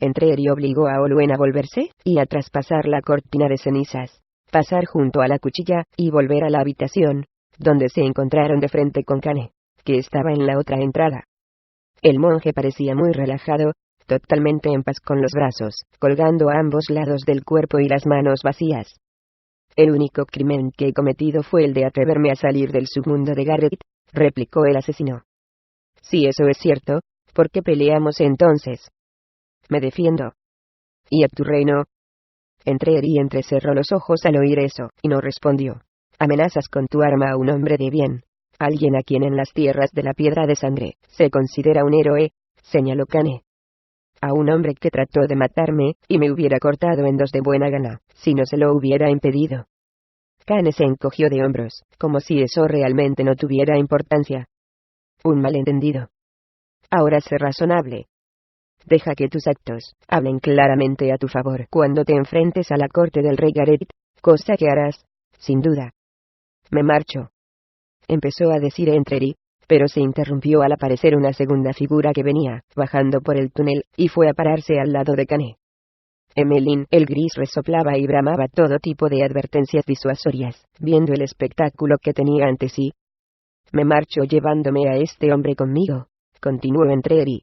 Entreri obligó a Olwen a volverse, y a traspasar la cortina de cenizas, pasar junto a la cuchilla, y volver a la habitación, donde se encontraron de frente con Kane, que estaba en la otra entrada. El monje parecía muy relajado, totalmente en paz con los brazos, colgando a ambos lados del cuerpo y las manos vacías. El único crimen que he cometido fue el de atreverme a salir del submundo de Garrett, replicó el asesino. Si eso es cierto, ¿por qué peleamos entonces? Me defiendo. ¿Y a tu reino? Entreri entrecerró los ojos al oír eso, y no respondió. Amenazas con tu arma a un hombre de bien, alguien a quien en las tierras de la Piedra de Sangre se considera un héroe, señaló Kane. A un hombre que trató de matarme, y me hubiera cortado en dos de buena gana, si no se lo hubiera impedido. Kane se encogió de hombros, como si eso realmente no tuviera importancia. Un malentendido. Ahora sé razonable. Deja que tus actos hablen claramente a tu favor cuando te enfrentes a la corte del rey Garrett, cosa que harás, sin duda. Me marcho. Empezó a decir Entreri, pero se interrumpió al aparecer una segunda figura que venía, bajando por el túnel, y fue a pararse al lado de Kane. Emmeline, el gris, resoplaba y bramaba todo tipo de advertencias disuasorias, viendo el espectáculo que tenía ante sí. Me marcho llevándome a este hombre conmigo, continuó Entreri,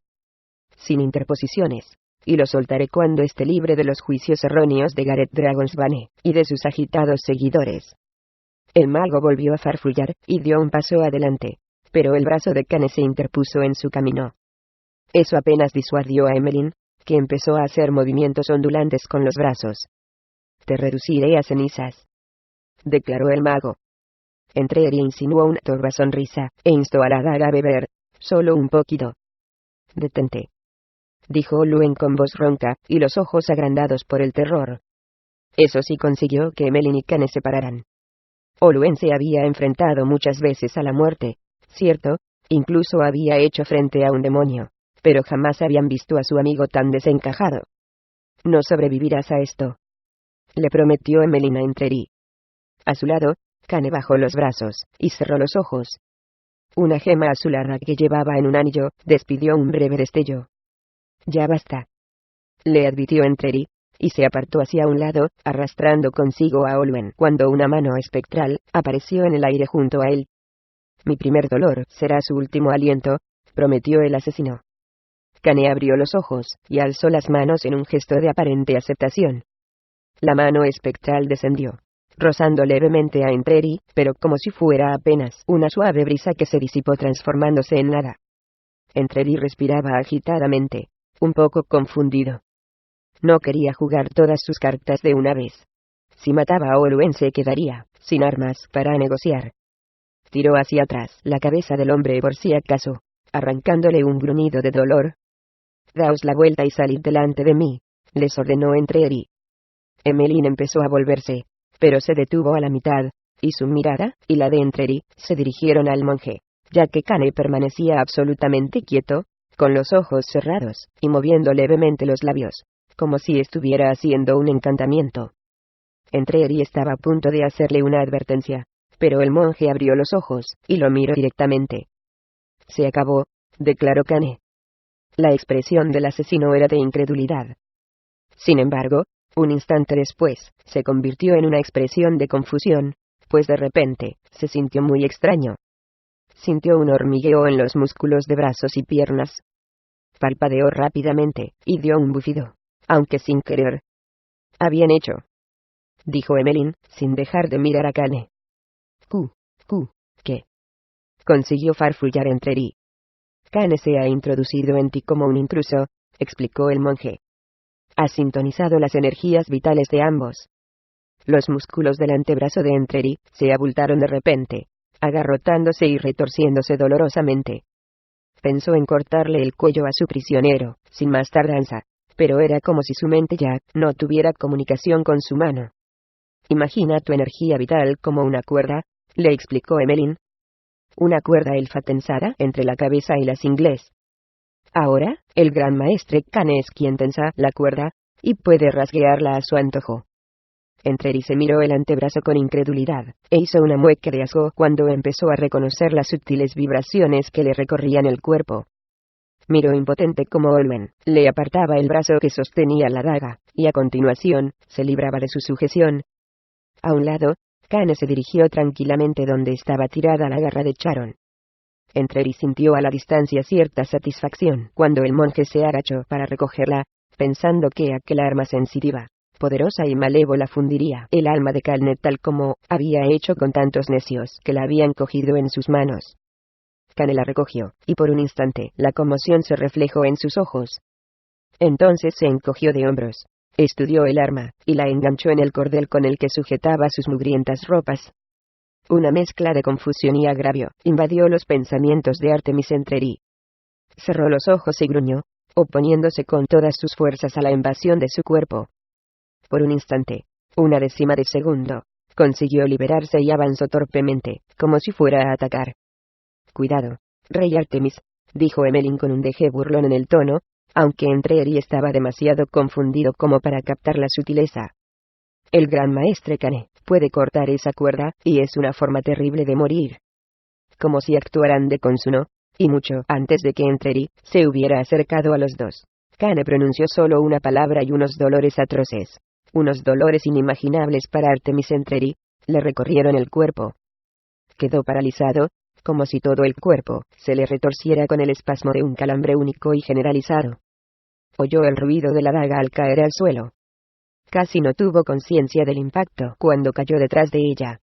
sin interposiciones, y lo soltaré cuando esté libre de los juicios erróneos de Garrett Dragonsbane, y de sus agitados seguidores. El mago volvió a farfullar, y dio un paso adelante, pero el brazo de Kane se interpuso en su camino. Eso apenas disuadió a Emmeline, que empezó a hacer movimientos ondulantes con los brazos. Te reduciré a cenizas, declaró el mago. Entreri insinuó una torva sonrisa, e instó a la daga a beber, solo un poquito. Detente, dijo Olwen con voz ronca, y los ojos agrandados por el terror. Eso sí consiguió que Emmeline y Kane se pararan. Olwen se había enfrentado muchas veces a la muerte, cierto, incluso había hecho frente a un demonio, pero jamás habían visto a su amigo tan desencajado. No sobrevivirás a esto, le prometió Emmeline a Entreri. A su lado, Kane bajó los brazos, y cerró los ojos. Una gema azulada que llevaba en un anillo, despidió un breve destello. Ya basta, le advirtió Entreri, y se apartó hacia un lado, arrastrando consigo a Olwen cuando una mano espectral apareció en el aire junto a él. Mi primer dolor será su último aliento, prometió el asesino. Kane abrió los ojos, y alzó las manos en un gesto de aparente aceptación. La mano espectral descendió, rozando levemente a Entreri, pero como si fuera apenas una suave brisa que se disipó transformándose en nada. Entreri respiraba agitadamente, un poco confundido. No quería jugar todas sus cartas de una vez. Si mataba a Olwen se quedaría sin armas para negociar. Tiró hacia atrás la cabeza del hombre por si acaso, arrancándole un gruñido de dolor. Daos la vuelta y salid delante de mí, les ordenó Entreri. Emmeline empezó a volverse, pero se detuvo a la mitad, y su mirada, y la de Entreri, se dirigieron al monje, ya que Kane permanecía absolutamente quieto, con los ojos cerrados, y moviendo levemente los labios, como si estuviera haciendo un encantamiento. Entreri estaba a punto de hacerle una advertencia, pero el monje abrió los ojos, y lo miró directamente. Se acabó, declaró Kane. La expresión del asesino era de incredulidad. Sin embargo, un instante después, se convirtió en una expresión de confusión, pues de repente, se sintió muy extraño. Sintió un hormigueo en los músculos de brazos y piernas. Palpadeó rápidamente, y dio un bufido, aunque sin querer. Bien hecho, dijo Emmeline, sin dejar de mirar a Kane. ¿Qué? Consiguió farfullar Entreri. Kane se ha introducido en ti como un intruso, explicó el monje. Ha sintonizado las energías vitales de ambos. Los músculos del antebrazo de Entreri se abultaron de repente, agarrotándose y retorciéndose dolorosamente. Pensó en cortarle el cuello a su prisionero, sin más tardanza, pero era como si su mente ya no tuviera comunicación con su mano. Imagina tu energía vital como una cuerda, le explicó Emmeline. Una cuerda elfa tensada entre la cabeza y las ingles. Ahora, el gran maestre Kane es quien tensa la cuerda, y puede rasguearla a su antojo. Entreri se miró el antebrazo con incredulidad, e hizo una mueca de asco cuando empezó a reconocer las sutiles vibraciones que le recorrían el cuerpo. Miró impotente como Olwen, le apartaba el brazo que sostenía la daga, y a continuación, se libraba de su sujeción. A un lado, Kane se dirigió tranquilamente donde estaba tirada la garra de Charon. Entreri sintió a la distancia cierta satisfacción cuando el monje se agachó para recogerla, pensando que aquel arma sensitiva, poderosa y malévola fundiría el alma de Calnet tal como había hecho con tantos necios que la habían cogido en sus manos. Kane la recogió, y por un instante la conmoción se reflejó en sus ojos. Entonces se encogió de hombros, estudió el arma, y la enganchó en el cordel con el que sujetaba sus mugrientas ropas. Una mezcla de confusión y agravio invadió los pensamientos de Artemis Entreri. Cerró los ojos y gruñó, oponiéndose con todas sus fuerzas a la invasión de su cuerpo. Por un instante, una décima de segundo, consiguió liberarse y avanzó torpemente, como si fuera a atacar. «Cuidado, Rey Artemis», dijo Emelin con un deje burlón en el tono, aunque Entreri estaba demasiado confundido como para captar la sutileza. «El gran maestre Kane puede cortar esa cuerda, y es una forma terrible de morir». Como si actuaran de consuno, y mucho antes de que Entreri se hubiera acercado a los dos, Kane pronunció solo una palabra y unos dolores atroces, unos dolores inimaginables para Artemis Entreri, le recorrieron el cuerpo. Quedó paralizado, como si todo el cuerpo se le retorciera con el espasmo de un calambre único y generalizado. Oyó el ruido de la daga al caer al suelo. Casi no tuvo conciencia del impacto cuando cayó detrás de ella.